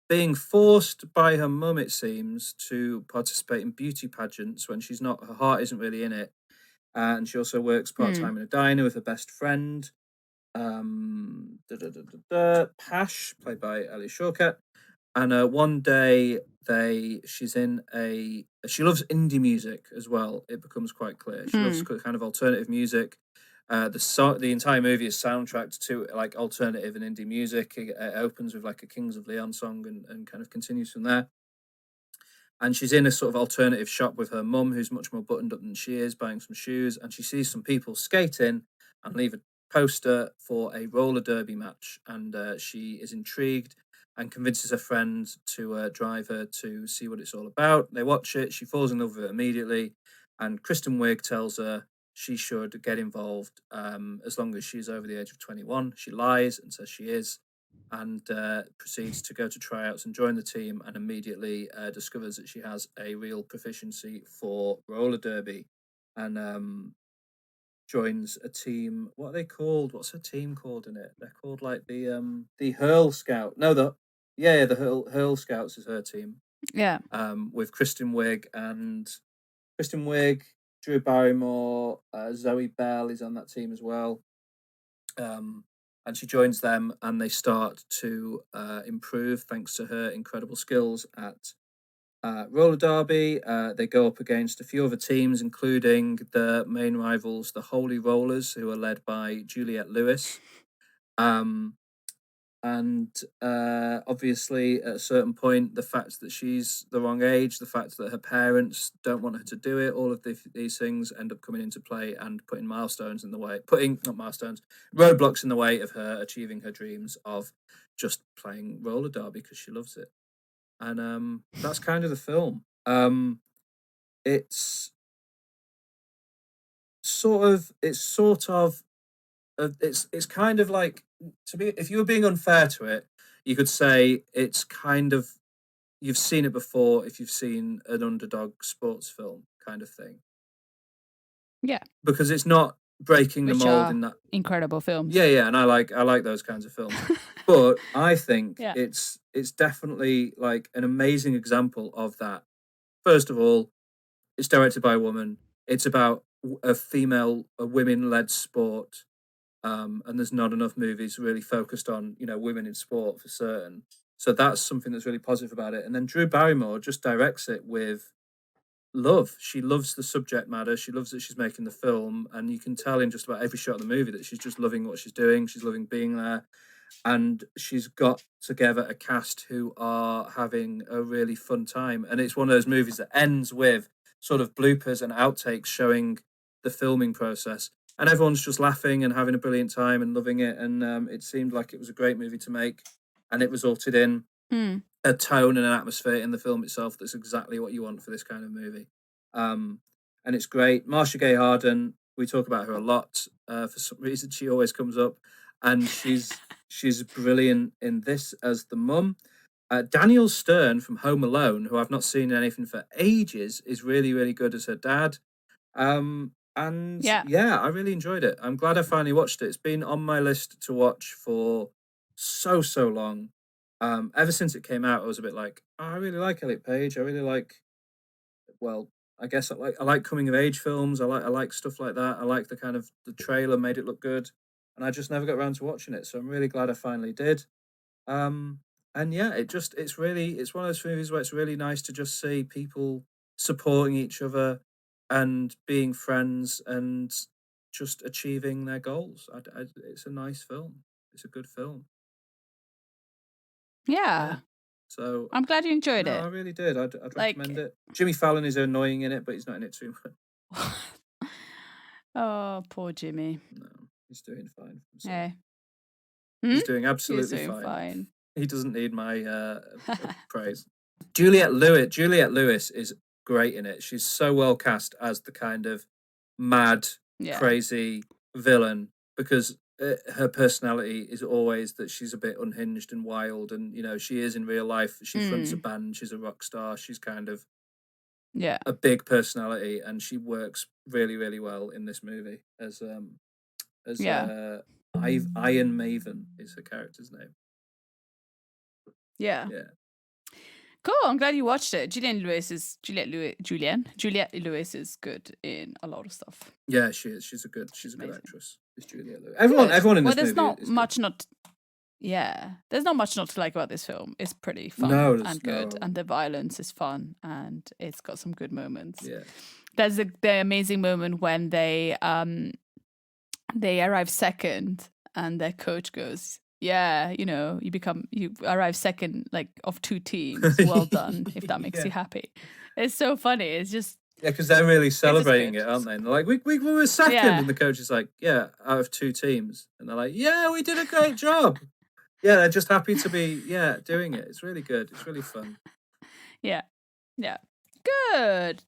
being forced by her mum, it seems, to participate in beauty pageants when she's not. Her heart isn't really in it, and she also works part-time in a diner with her best friend, Pash, played by Ali Shawkat. And one day she loves indie music as well. It becomes quite clear. She loves kind of alternative music. The entire movie is soundtracked to like alternative and indie music. It opens with like a Kings of Leon song and kind of continues from there. And she's in a sort of alternative shop with her mum, who's much more buttoned up than she is, buying some shoes. And she sees some people skating and leave a poster for a roller derby match. And she is intrigued and convinces her friend to drive her to see what it's all about. They watch it. She falls in love with it immediately. And Kristen Wiig tells her she should get involved as long as she's over the age of 21. She lies and says she is, and proceeds to go to tryouts and join the team, and immediately discovers that she has a real proficiency for roller derby, and joins a team. What are they called? What's her team called in it? They're called like the Hurl Scout. No, the Hurl Scouts is her team. Yeah. With Kristen Wiig, Drew Barrymore, Zoe Bell is on that team as well. And she joins them, and they start to improve thanks to her incredible skills at roller derby. They go up against a few other teams, including the main rivals, the Holy Rollers, who are led by Juliette Lewis. And obviously, at a certain point, the fact that she's the wrong age, the fact that her parents don't want her to do it, all of these things end up coming into play and putting roadblocks in the way of her achieving her dreams of just playing roller derby because she loves it. And that's kind of the film. It's kind of like, to be, if you were being unfair to it, you could say it's kind of, you've seen it before if you've seen an underdog sports film kind of thing. Yeah. Because it's not breaking the mold in that. Incredible films. Yeah, and I like those kinds of films. But I think it's definitely like an amazing example of that. First of all, it's directed by a woman. It's about a women-led sport. And there's not enough movies really focused on, women in sport for certain. So that's something that's really positive about it. And then Drew Barrymore just directs it with love. She loves the subject matter. She loves that she's making the film, and you can tell in just about every shot of the movie that she's just loving what she's doing. She's loving being there, and she's got together a cast who are having a really fun time. And it's one of those movies that ends with sort of bloopers and outtakes showing the filming process, and everyone's just laughing and having a brilliant time and loving it. And it seemed like it was a great movie to make, and it resulted in a tone and an atmosphere in the film itself that's exactly what you want for this kind of movie. And it's great. Marcia Gay Harden, we talk about her a lot. For some reason, she always comes up, and she's brilliant in this as the mum. Daniel Stern from Home Alone, who I've not seen anything for ages, is really, really good as her dad. And I really enjoyed it. I'm glad I finally watched it. It's been on my list to watch for so long. Ever since it came out, I was a bit like, oh, I really like Elliot Page. I really like, I guess I like coming of age films. I like stuff like that. I like the kind of the trailer made it look good, and I just never got around to watching it. So I'm really glad I finally did. And yeah, it's one of those movies where it's really nice to just see people supporting each other and being friends and just achieving their goals. It's a nice film. It's a good film. Yeah. So I'm glad you enjoyed it. I really did. I'd recommend it. Jimmy Fallon is annoying in it, but he's not in it too much. Oh, poor Jimmy. No, he's doing fine. Yeah. He's doing absolutely He's doing fine. He doesn't need my praise. Juliette Lewis is great in it. She's so well cast as the kind of mad, crazy villain, because her personality is always that she's a bit unhinged and wild, and she is in real life. She fronts a band. She's a rock star. She's kind of a big personality, and she works really, really well in this movie as Iron Maven is her character's name. Yeah. Cool. I'm glad you watched it. Juliette Lewis is good in a lot of stuff. Yeah, she is. She's a good actress. It's Juliette Lewis. Everyone in this movie. There's not much not to like about this film. It's pretty fun and good, and the violence is fun, and it's got some good moments. Yeah. There's the amazing moment when they arrive second, and their coach goes, "Yeah, you arrive second, like, of 2 teams. Well done, if that makes you happy." It's so funny. It's just because they're really celebrating it, aren't they? And they're like, we were second, and the coach is like, "Yeah, out of 2 teams," and they're like, "Yeah, we did a great job." Yeah, they're just happy to be doing it. It's really good. It's really fun. Yeah, good.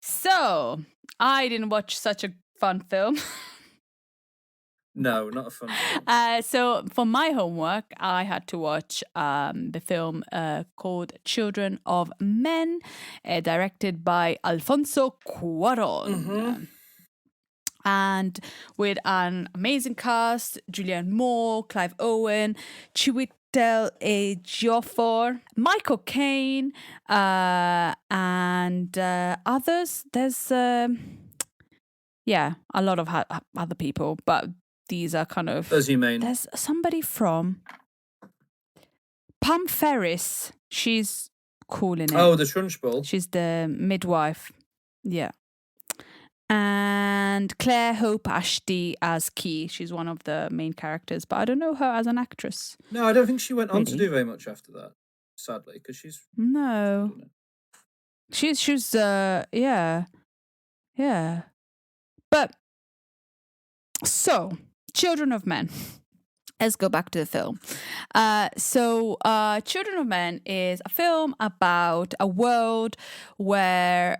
So I didn't watch such a fun film. No, not a fun film. So for my homework, I had to watch the film called Children of Men, directed by Alfonso Cuarón. And with an amazing cast: Julianne Moore, Clive Owen, Chiwetel Ejiofor, Michael Caine, and others. There's a lot of other people, but these are kind of... As you mean? There's somebody from... Pam Ferris. She's cool in it. Oh, the Trunchbull. She's the midwife. Yeah. And Claire Hope Ashby as Key. She's one of the main characters, but I don't know her as an actress. No, I don't think she went on to do very much after that, sadly, because she's... No. She's yeah. But, so, Children of Men. Let's go back to the film. Children of Men is a film about a world where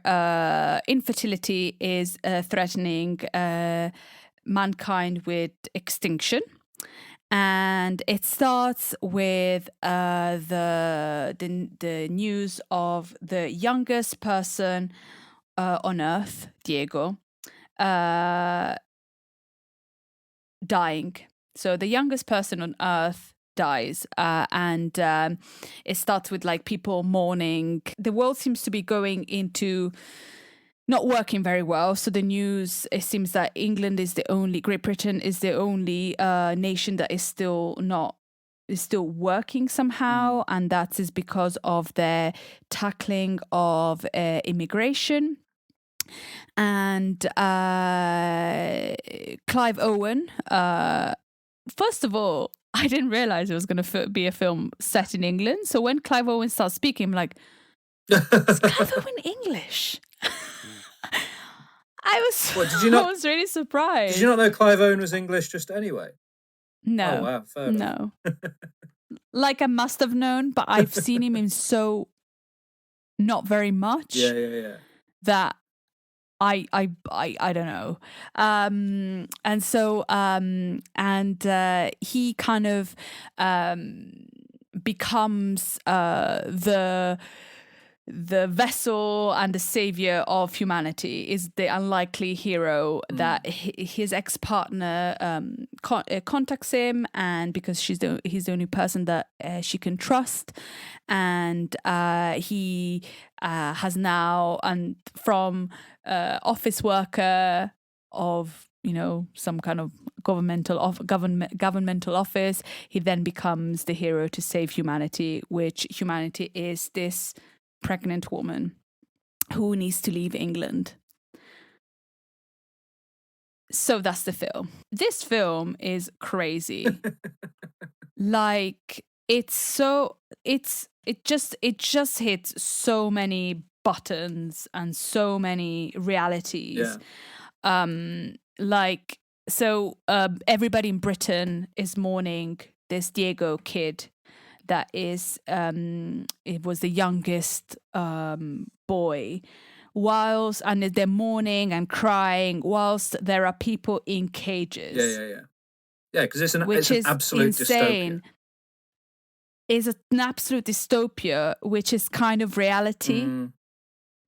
infertility is threatening mankind with extinction. And it starts with the news of the youngest person on Earth, Diego, dying. So the youngest person on Earth dies, and it starts with like people mourning. The world seems to be going into not working very well. So the news, it seems that Great Britain is the only nation that is still not still working somehow, and that is because of their tackling of immigration. And Clive Owen, first of all, I didn't realize it was going to be a film set in England. So when Clive Owen starts speaking, I'm like, is Clive Owen English? I was really surprised. Did you not know Clive Owen was English just anyway? No. Oh, wow. Fair enough. Like I must have known, but I've seen him in so not very much. Yeah. That I don't know. And so he kind of becomes the vessel and the savior of humanity, is the unlikely hero that his ex-partner contacts him, and because he's the only person that she can trust, and he has now, and from office worker of some kind of governmental office, he then becomes the hero to save humanity, which humanity is this pregnant woman who needs to leave England. So that's the film. This film is crazy. Like it just hits so many buttons and so many realities. Everybody in Britain is mourning this Diego kid that is it was the youngest boy, and they're mourning and crying whilst there are people in cages. Yeah, because it's an absolute insane. dystopia. It's an absolute dystopia, which is kind of reality,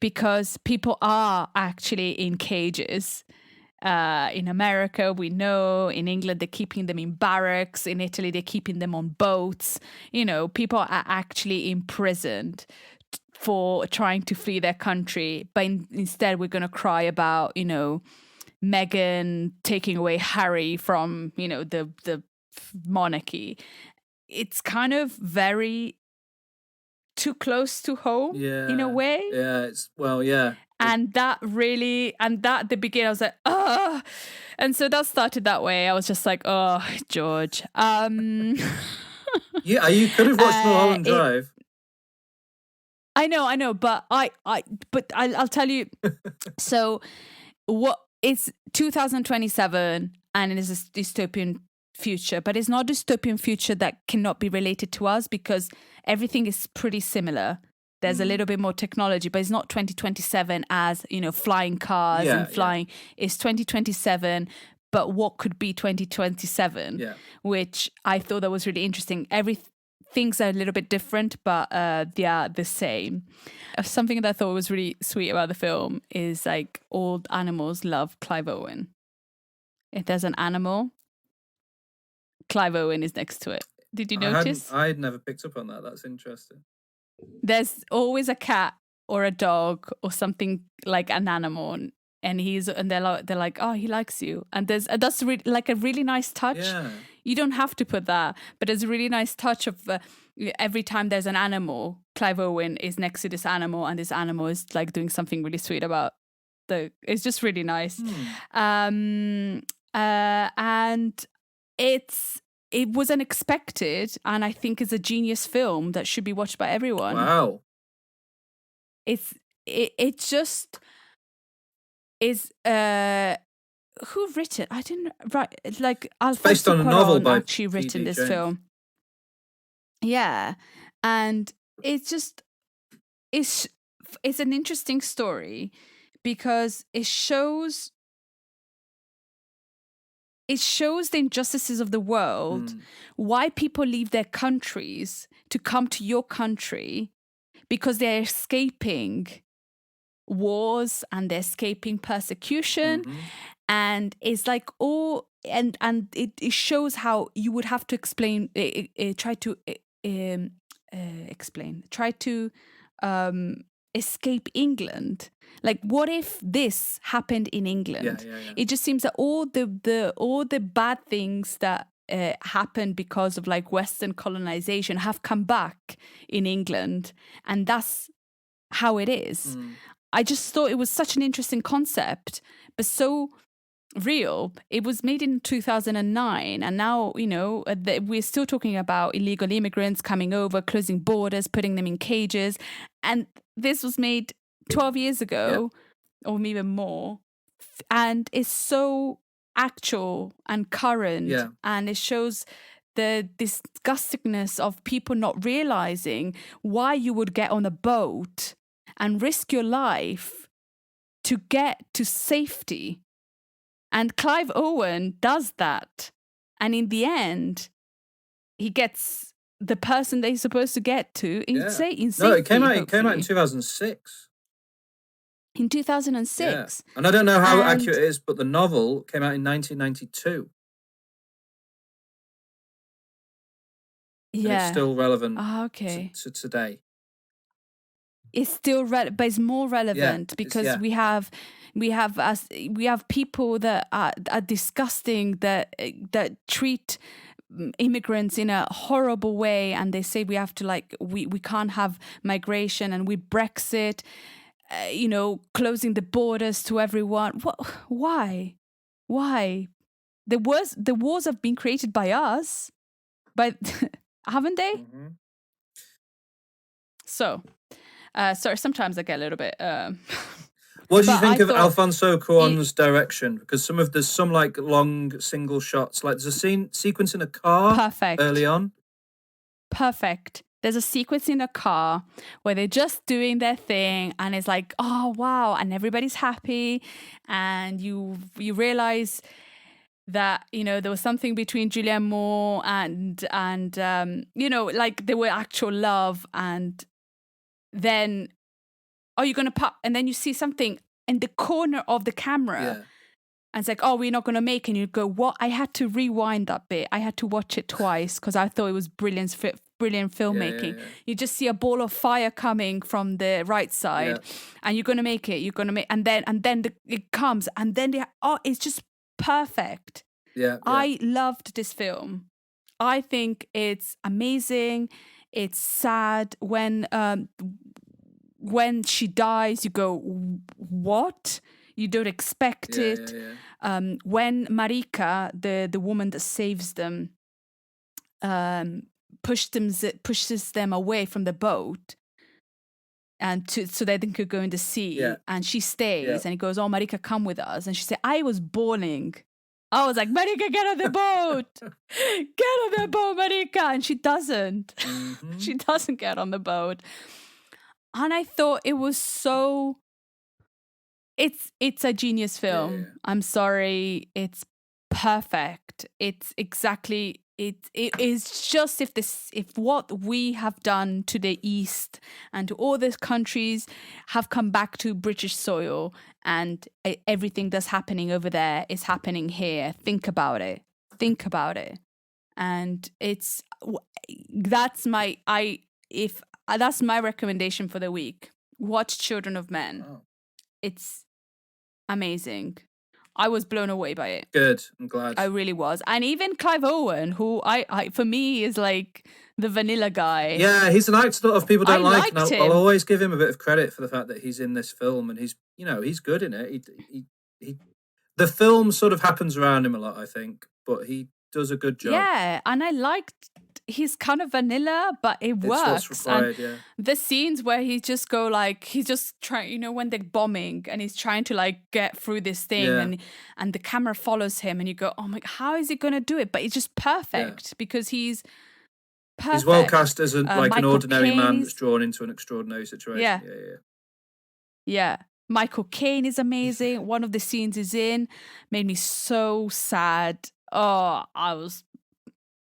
because people are actually in cages. In America, we know. In England, they're keeping them in barracks. In Italy, they're keeping them on boats. People are actually imprisoned for trying to flee their country. But instead, we're going to cry about, Meghan taking away Harry from, the monarchy. It's kind of very too close to home in a way. Yeah, And that at the beginning, I was like, oh. And so that started that way. I was just like, oh, George. Yeah, you could have watched Mulholland Drive. I know, but I'll tell you. So what it's 2027 and it is a dystopian future, but it's not a dystopian future that cannot be related to us, because everything is pretty similar. There's a little bit more technology, but it's not 2027 as, flying cars and flying. It's 2027, but what could be 2027? Yeah. Which I thought that was really interesting. Things are a little bit different, but they are the same. Something that I thought was really sweet about the film is like all animals love Clive Owen. If there's an animal, Clive Owen is next to it. Did you notice? I'd never picked up on that. That's interesting. There's always a cat or a dog or something, like an animal, and they're like, oh, he likes you, and that's like a really nice touch. Yeah. You don't have to put that, but there's a really nice touch of every time there's an animal, Clive Owen is next to this animal, and this animal is like doing something really sweet about it's just really nice. And it was unexpected, and I think it's a genius film that should be watched by everyone. Wow. It just is who written? I didn't write, like Alfonso based on a novel by actually written this James. film. Yeah, and it's just it's an interesting story because it shows the injustices of the world, why people leave their countries to come to your country because they're escaping wars and they're escaping persecution. And it's like all, and it shows how you would have to explain, try to escape England. Like, what if this happened in England? Yeah. It just seems that all the bad things that happened because of like Western colonization have come back in England, and that's how it is. I just thought it was such an interesting concept, but so real. It was made in 2009, and now, you know, we're still talking about illegal immigrants coming over, closing borders, putting them in cages, and this was made 12 years ago, or even more, and it's so actual and current, and it shows the disgustingness of people not realizing why you would get on a boat and risk your life to get to safety. And Clive Owen does that, and in the end he gets the person they're supposed to get to in safety. No, it came out in 2006. In 2006. And I don't know how accurate it is, but the novel came out in 1992. Yeah. And it's still relevant to today. It's still but it's more relevant because we have people that are disgusting, that treat immigrants in a horrible way, and they say we have to we can't have migration, and with Brexit, you know, closing the borders to everyone. Why? The wars have been created by us, but haven't they? Mm-hmm. So, sorry, sometimes I get a little bit. What do you think of Alfonso Cuarón's direction? Because there's some like long single shots. Like there's a sequence in a car early on. Perfect. There's a sequence in a car where they're just doing their thing, and it's like, oh wow, and everybody's happy, and you realize that, you know, there was something between Julianne Moore and you know, like they were actual love, and then you're gonna pop, and then you see something in the corner of the camera, and it's like, oh, we're not gonna make it. And you go, what? I had to rewind that bit. I had to watch it twice because I thought it was brilliant filmmaking. You just see a ball of fire coming from the right side, and you're gonna make it. And then it comes, and then it's just perfect. I loved this film. I think it's amazing. It's sad when she dies, you go, what? You don't expect it. When Marika, the woman that saves them, pushes them away from the boat, and so that they could go in the sea, and she stays, and he goes, oh, Marika, come with us. And she said, I was bawling. I was like, Marika, get on the boat. Get on the boat, Marika. And she doesn't. Mm-hmm. She doesn't get on the boat. And I thought it was so... It's a genius film. Yeah. I'm sorry. It's perfect. It's exactly... It is just if what we have done to the East and to all these countries have come back to British soil, and everything that's happening over there is happening here. Think about it. And that's my recommendation for the week. Watch Children of Men. Oh. It's amazing. I was blown away by it. Good. I'm glad. I really was. And even Clive Owen, who I for me is like the vanilla guy. Yeah, he's an actor that a lot of people don't like. And I'll always give him a bit of credit for the fact that he's in this film, and he's good in it. He the film sort of happens around him a lot, I think, but he does a good job. Yeah, and I liked he's kind of vanilla, but it works. What's required, and the scenes where he's just trying, when they're bombing and he's trying to like get through this thing, and the camera follows him, and you go, oh my, how is he gonna do it? But it's just perfect because he's perfect. He's well cast as an ordinary man that's drawn into an extraordinary situation. Yeah. Michael Caine is amazing. One of the scenes he's in made me so sad. Oh,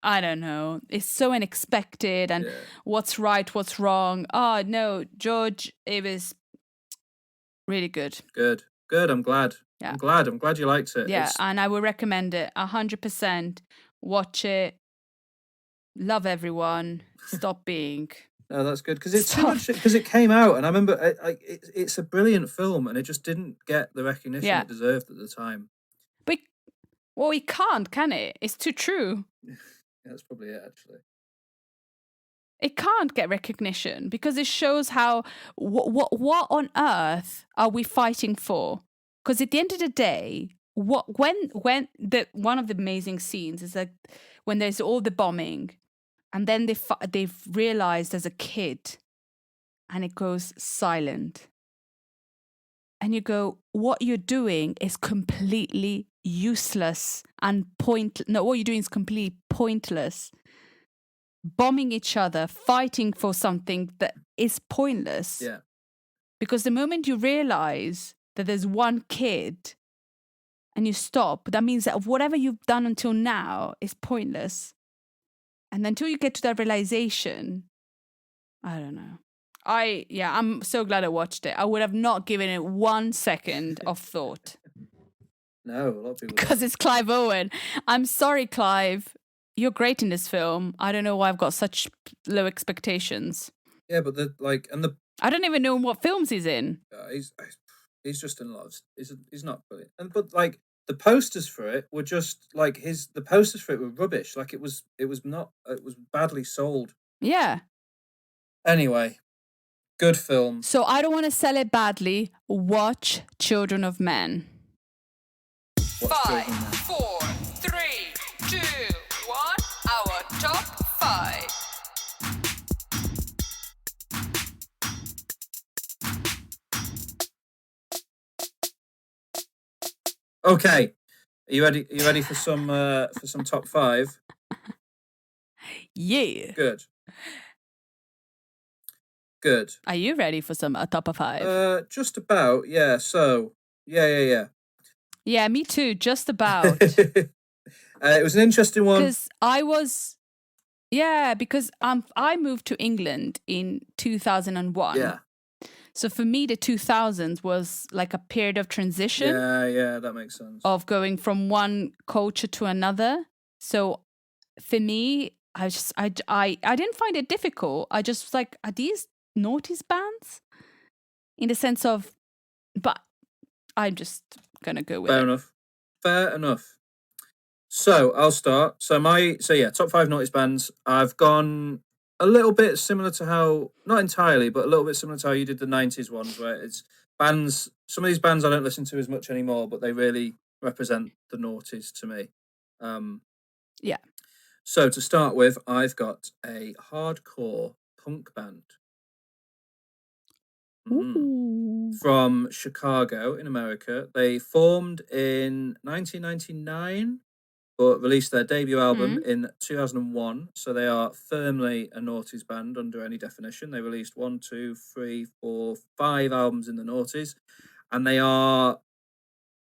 I don't know. It's so unexpected, and what's right, what's wrong. Oh, no, George, it was really good. Good. I'm glad. Yeah. I'm glad you liked it. Yeah, and I would recommend it 100%. Watch it. Love everyone. Stop being... No, that's good, because it's too much, because it came out, and I remember it's a brilliant film, and it just didn't get the recognition it deserved at the time. Well, it can't, can it? It's too true. Yeah, that's probably it, actually. It can't get recognition because it shows how what on earth are we fighting for? Because at the end of the day, when the one of the amazing scenes is like when there's all the bombing, and then they've realized as a kid, and it goes silent, and you go, what you're doing is completely useless and no, what you're doing is completely pointless. Bombing each other, fighting for something that is pointless. Yeah. Because the moment you realize that there's one kid and you stop, that means that whatever you've done until now is pointless. And until you get to that realization, I don't know. I'm so glad I watched it. I would have not given it 1 second of thought. No, a lot of people Because don't. it's Clive Owen. I'm sorry, Clive. You're great in this film. I don't know why I've got such low expectations. Yeah, but I don't even know what films he's in. He's just in a lot of. He's not brilliant, but like the posters for it were just like the posters for it were rubbish. Like it was badly sold. Yeah. Anyway, good film. So I don't want to sell it badly. Watch Children of Men. 5, 4, 3, 2, 1. Our top 5. Okay, are you ready? Are you ready for some top 5? Yeah. Good. Are you ready for some top 5? Just about. Yeah. So yeah. Yeah, me too. Just about. It was an interesting one. Because because I moved to England in 2001. Yeah. So for me, the 2000s was like a period of transition. Yeah, that makes sense. Of going from one culture to another. So for me, I didn't find it difficult. I just was like, are these noughties bands? In the sense of, but I'm just gonna go with it. Fair enough. So I'll start. So top 5 noughties bands. I've gone a little bit similar to how, not entirely, but a little bit similar to how you did the 90s ones, where it's bands. Some of these bands I don't listen to as much anymore, but they really represent the noughties to me. Yeah. So to start with, I've got a hardcore punk band. From Chicago in America. They formed in 1999, but released their debut album in 2001. So they are firmly a noughties band under any definition. They released 5 albums in the noughties, and they are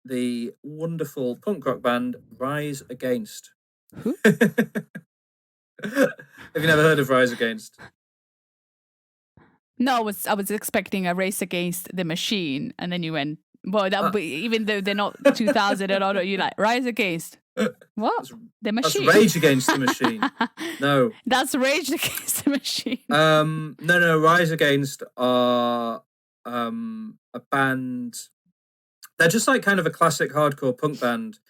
the wonderful punk rock band Rise Against. Have you never heard of Rise Against? No, I was expecting a Race Against the Machine, and then you went, well, even though they're not 2000 and all, you like Rise Against. What? The Machine? That's Rage Against the Machine. No. That's Rage Against the Machine. No. Rise Against are a band. They're just like kind of a classic hardcore punk band,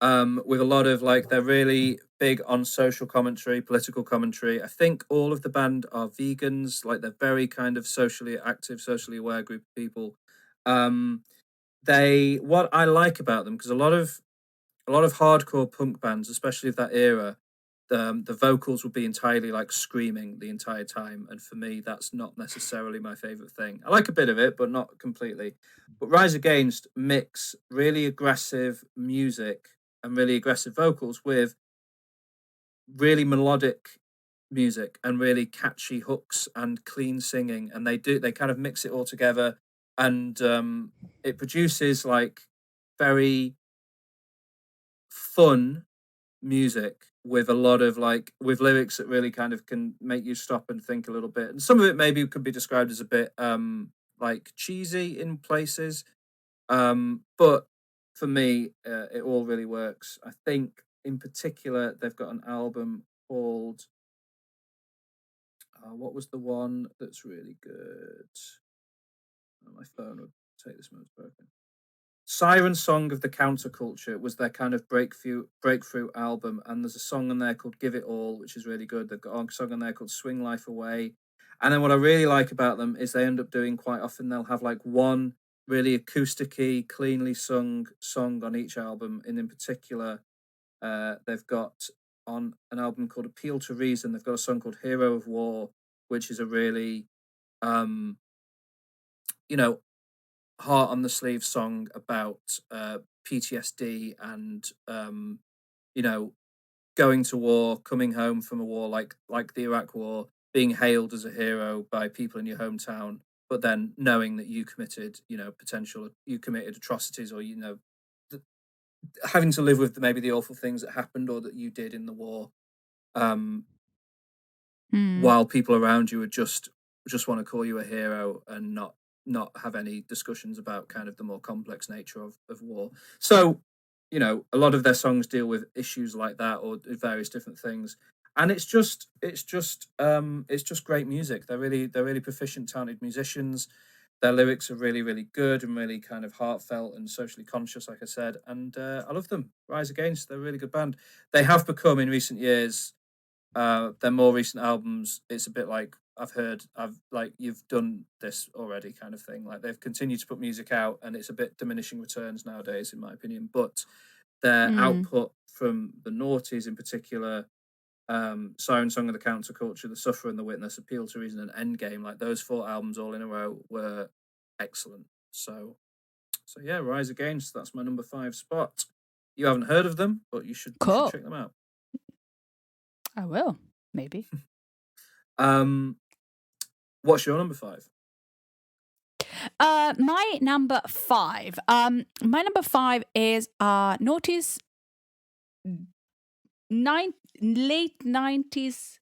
with a lot of like, they're really big on social commentary, political commentary. I think all of the band are vegans. Like, they're very kind of socially active, socially aware group of people. What I like about them, because a lot of hardcore punk bands, especially of that era, the vocals would be entirely like screaming the entire time, and for me, that's not necessarily my favorite thing. I like a bit of it, but not completely. But Rise Against mix really aggressive music and really aggressive vocals with really melodic music and really catchy hooks and clean singing, and they kind of mix it all together, and it produces like very fun music with a lot of like, with lyrics that really kind of can make you stop and think a little bit, and some of it maybe could be described as a bit like cheesy in places, but for me it all really works. I think in particular they've got an album called what was the one that's really good? Oh, my phone would take this when it's broken. Siren Song of the Counterculture was their kind of breakthrough album, and there's a song on there called Give It All, which is really good. They've got a song on there called Swing Life Away. And then what I really like about them is they end up doing quite often, they'll have like one really acousticy, cleanly sung song on each album. And in particular, they've got on an album called Appeal to Reason, they've got a song called Hero of War, which is a really, heart on the sleeve song about PTSD and going to war, coming home from a war like the Iraq War, being hailed as a hero by people in your hometown, but then knowing that you committed atrocities, or having to live with maybe the awful things that happened or that you did in the war, while people around you are just want to call you a hero and not have any discussions about kind of the more complex nature of war. So, a lot of their songs deal with issues like that or various different things. And it's just great music. They're really proficient, talented musicians. Their lyrics are really, really good and really kind of heartfelt and socially conscious, like I said. And I love them. Rise Against, they're a really good band. They have become, in recent years, their more recent albums, it's a bit like, you've done this already kind of thing. Like, they've continued to put music out and it's a bit diminishing returns nowadays, in my opinion. But their output from the noughties in particular, Siren Song of the Counterculture, The Sufferer and the Witness, Appeal to Reason and Endgame, like those 4 albums all in a row were excellent. So yeah, Rise Against, that's my number 5 spot. You haven't heard of them, but you should check them out. I will, maybe. What's your number 5? My number 5. My number 5 is noughties, late 90s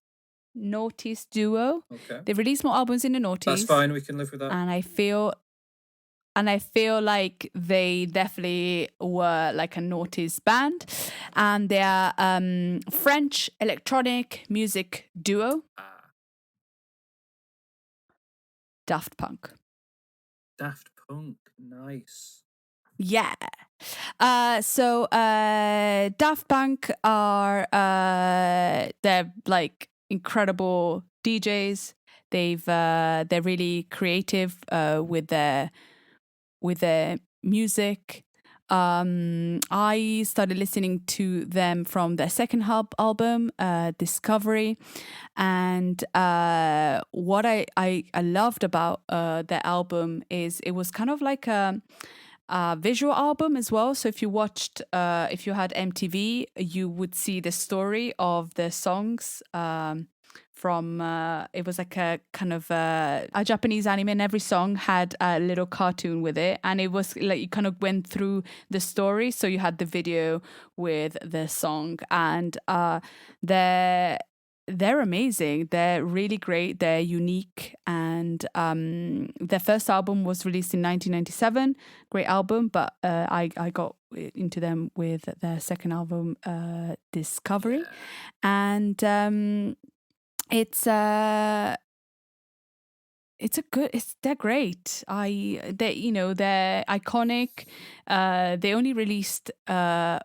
noughties duo. Okay. They released more albums in the noughties. That's fine, we can live with that. And I feel like they definitely were like a noughties band. And they are French electronic music duo. Daft Punk. Daft Punk, nice. Yeah. So Daft Punk are they're like incredible DJs. They're really creative with their music. I started listening to them from their second album, Discovery, and what I loved about their album is it was kind of like a visual album as well. So if you watched, if you had MTV, you would see the story of the songs from it was like a kind of a Japanese anime, and every song had a little cartoon with it, and it was like you kind of went through the story. So you had the video with the song, and they're amazing. They're really great. They're unique, and their first album was released in 1997. Great album, but I got into them with their second album, Discovery, and they're great. They're iconic. They only released 4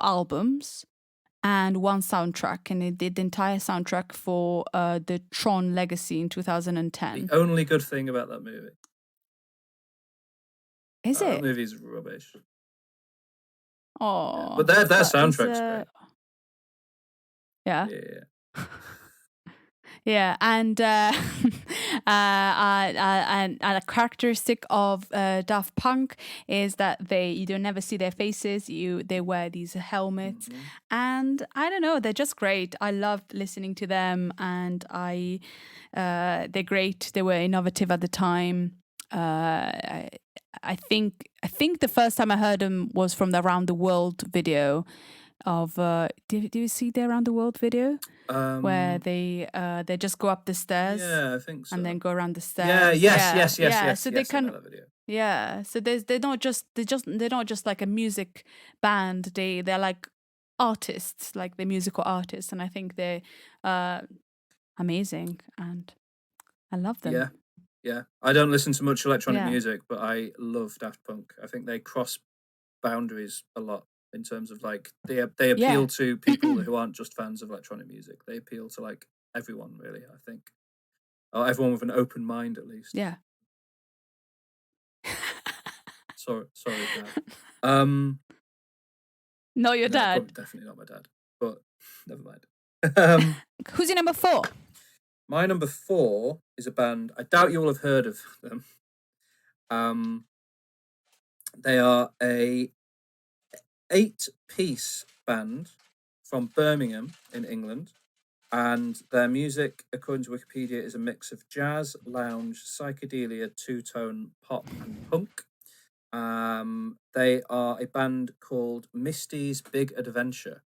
albums and 1 soundtrack, and they did the entire soundtrack for the Tron Legacy in 2010. The only good thing about that movie. Is it? That movie's rubbish. Oh, yeah. But their soundtrack's great. Yeah. Yeah. Yeah, and a characteristic of Daft Punk is that you don't never see their faces. They wear these helmets, and I don't know, they're just great. I loved listening to them, and they're great. They were innovative at the time. I think the first time I heard them was from the Around the World video. Did you see the Around the World video where they just go up the stairs? Yeah, I think so. And then go around the stairs. Yes. So they kind of so they're not just like a music band. They're like artists, like they're musical artists, and I think they're amazing, and I love them. Yeah, I don't listen to much electronic Yeah. music, but I love Daft Punk. I think they cross boundaries a lot in terms of like they appeal to people who aren't just fans of electronic music. They appeal to like everyone, really. I think, or everyone with an open mind, at least. Yeah. Sorry, Dad. Not your No, dad. probably definitely not my dad, but never mind. Who's your number 4? My number 4 is a band. I doubt you will have heard of them. They are a 8-piece band from Birmingham in England, and their music, according to Wikipedia, is a mix of jazz, lounge, psychedelia, two-tone pop, and punk. They are a band called Misty's Big Adventure.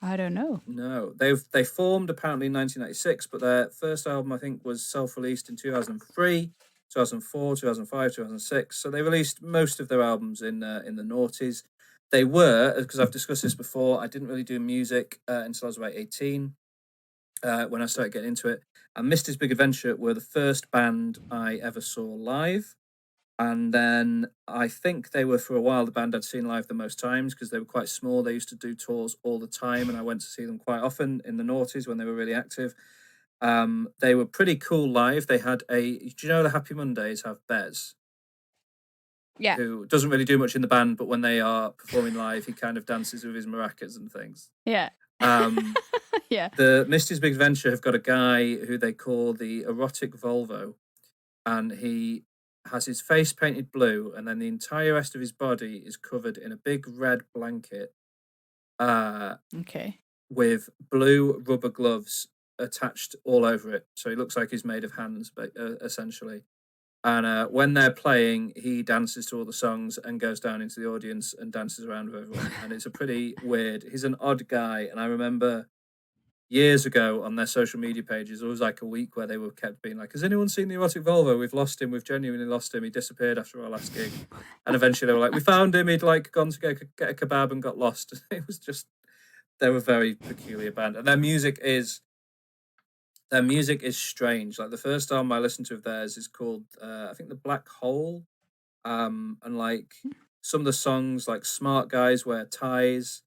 I don't know. No, they formed apparently in 1996, but their first album I think was self-released in 2003, 2004, 2005, 2006. So they released most of their albums in the noughties. They were, because I've discussed this before, I didn't really do music until I was about 18 when I started getting into it. And Misty's Big Adventure were the first band I ever saw live. And then I think they were, for a while, the band I'd seen live the most times because they were quite small. They used to do tours all the time, and I went to see them quite often in the noughties when they were really active. They were pretty cool live. They had do you know the Happy Mondays have Bez? Yeah. Who doesn't really do much in the band, but when they are performing live, he kind of dances with his maracas and things. Yeah. Yeah. The Misty's Big Adventure have got a guy who they call the Erotic Volvo, and he has his face painted blue, and then the entire rest of his body is covered in a big red blanket. Okay. With blue rubber gloves attached all over it, so he looks like he's made of hands, but essentially. And when they're playing, he dances to all the songs and goes down into the audience and dances around with everyone. And it's a pretty weird. He's an odd guy, and I remember years ago on their social media pages, there was like a week where they were kept being like, has anyone seen the Erotic Volvo? We've lost him. We've genuinely lost him. He disappeared after our last gig. And eventually they were like, we found him. He'd like gone to get a kebab and got lost. It was just, they were a very peculiar band. And their music is strange. Like the first album I listened to of theirs is called, I think The Black Hole. And like some of the songs like Smart Guys Wear Ties,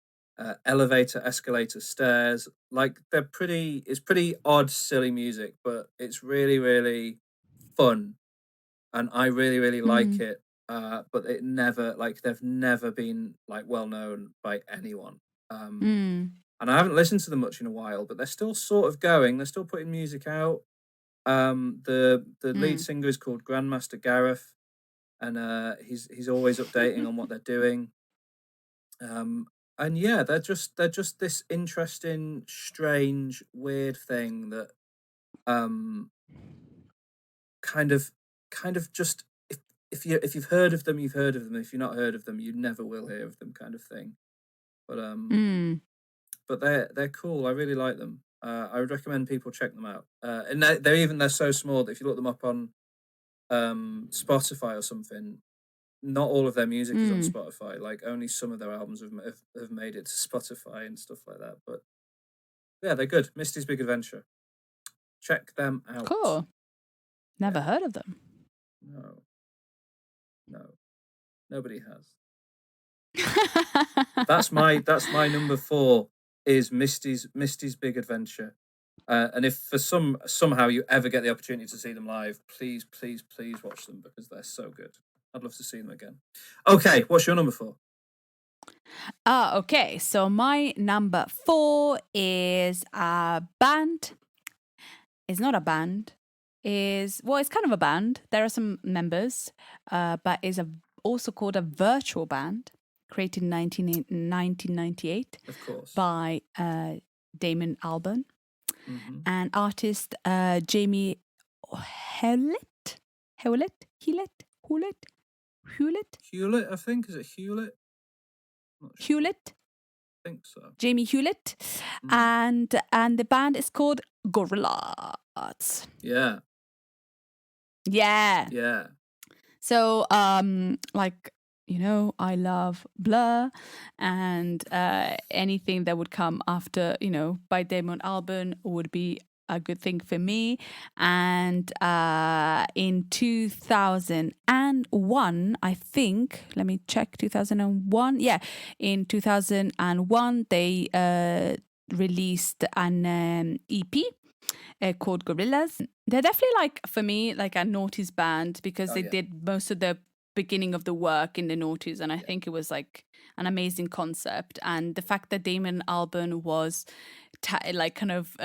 Elevator, Escalator, Stairs, like it's pretty odd, silly music, but it's really, really fun, and I really, really like it. But it never, like, they've never been like well known by anyone. And I haven't listened to them much in a while, but they're still sort of going. They're still putting music out. The lead singer is called Grandmaster Gareth, and he's always updating on what they're doing. And yeah, they're just this interesting, strange, weird thing that kind of just, if you've heard of them, you've heard of them. If you've not heard of them, you never will hear of them, kind of thing. But they're cool. I really like them. I would recommend people check them out. And they're so small that if you look them up on Spotify or something, not all of their music is on Spotify. Like only some of their albums have made it to Spotify and stuff like that. But yeah, they're good. Misty's Big Adventure. Check them out. Cool. Never heard of them. No, nobody has. That's my number 4 is Misty's Big Adventure. And if for somehow you ever get the opportunity to see them live, please watch them because they're so good. I'd love to see them again. Okay, what's your number 4? Okay, so my number 4 is a band. It's not a band. It's kind of a band. There are some members, but is also called a virtual band, created in 1998 of course, by Damon Albarn and artist Jamie Hewlett, Hewlett, I think. Is it Hewlett? Hewlett? I think so. Jamie Hewlett. And the band is called Gorillaz. Yeah. Yeah. Yeah. So, like, you know, I love Blur, and anything that would come after, you know, by Damon Albarn would be a good thing for me. And in 2001, I think, let me check, 2001. Yeah, in 2001, they released an EP called Gorillas. They're definitely like, for me, like a noughties band because they did most of the beginning of the work in the noughties, and I think it was like an amazing concept. And the fact that Damon Albarn was like kind of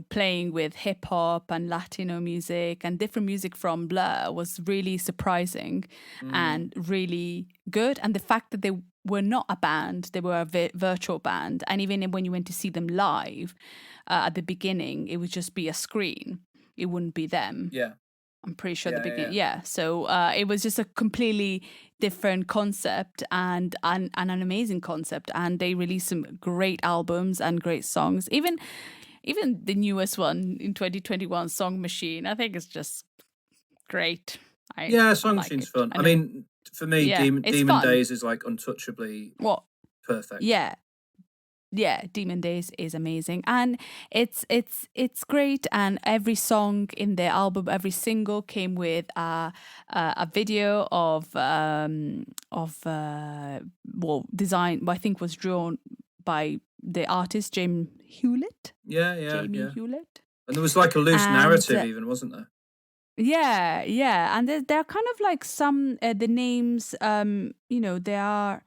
playing with hip hop and Latino music and different music from Blur was really surprising and really good. And the fact that they were not a band, they were a virtual band, and even when you went to see them live at the beginning, it would just be a screen, it wouldn't be them. I'm pretty sure the beginning. Yeah. So it was just a completely different concept and an amazing concept. And they released some great albums and great songs. Even the newest one in 2021, Song Machine, I think it's just great. Song Machine's fun. I mean, for me, Demon Days is like untouchably perfect. Yeah, Demon Days is amazing, and it's great. And every song in the album, every single came with a video of design. I think was drawn by the artist Jamie Hewlett. Jamie Hewlett. And there was like a loose narrative, even, wasn't there? Yeah, and they're kind of like some the names. They are.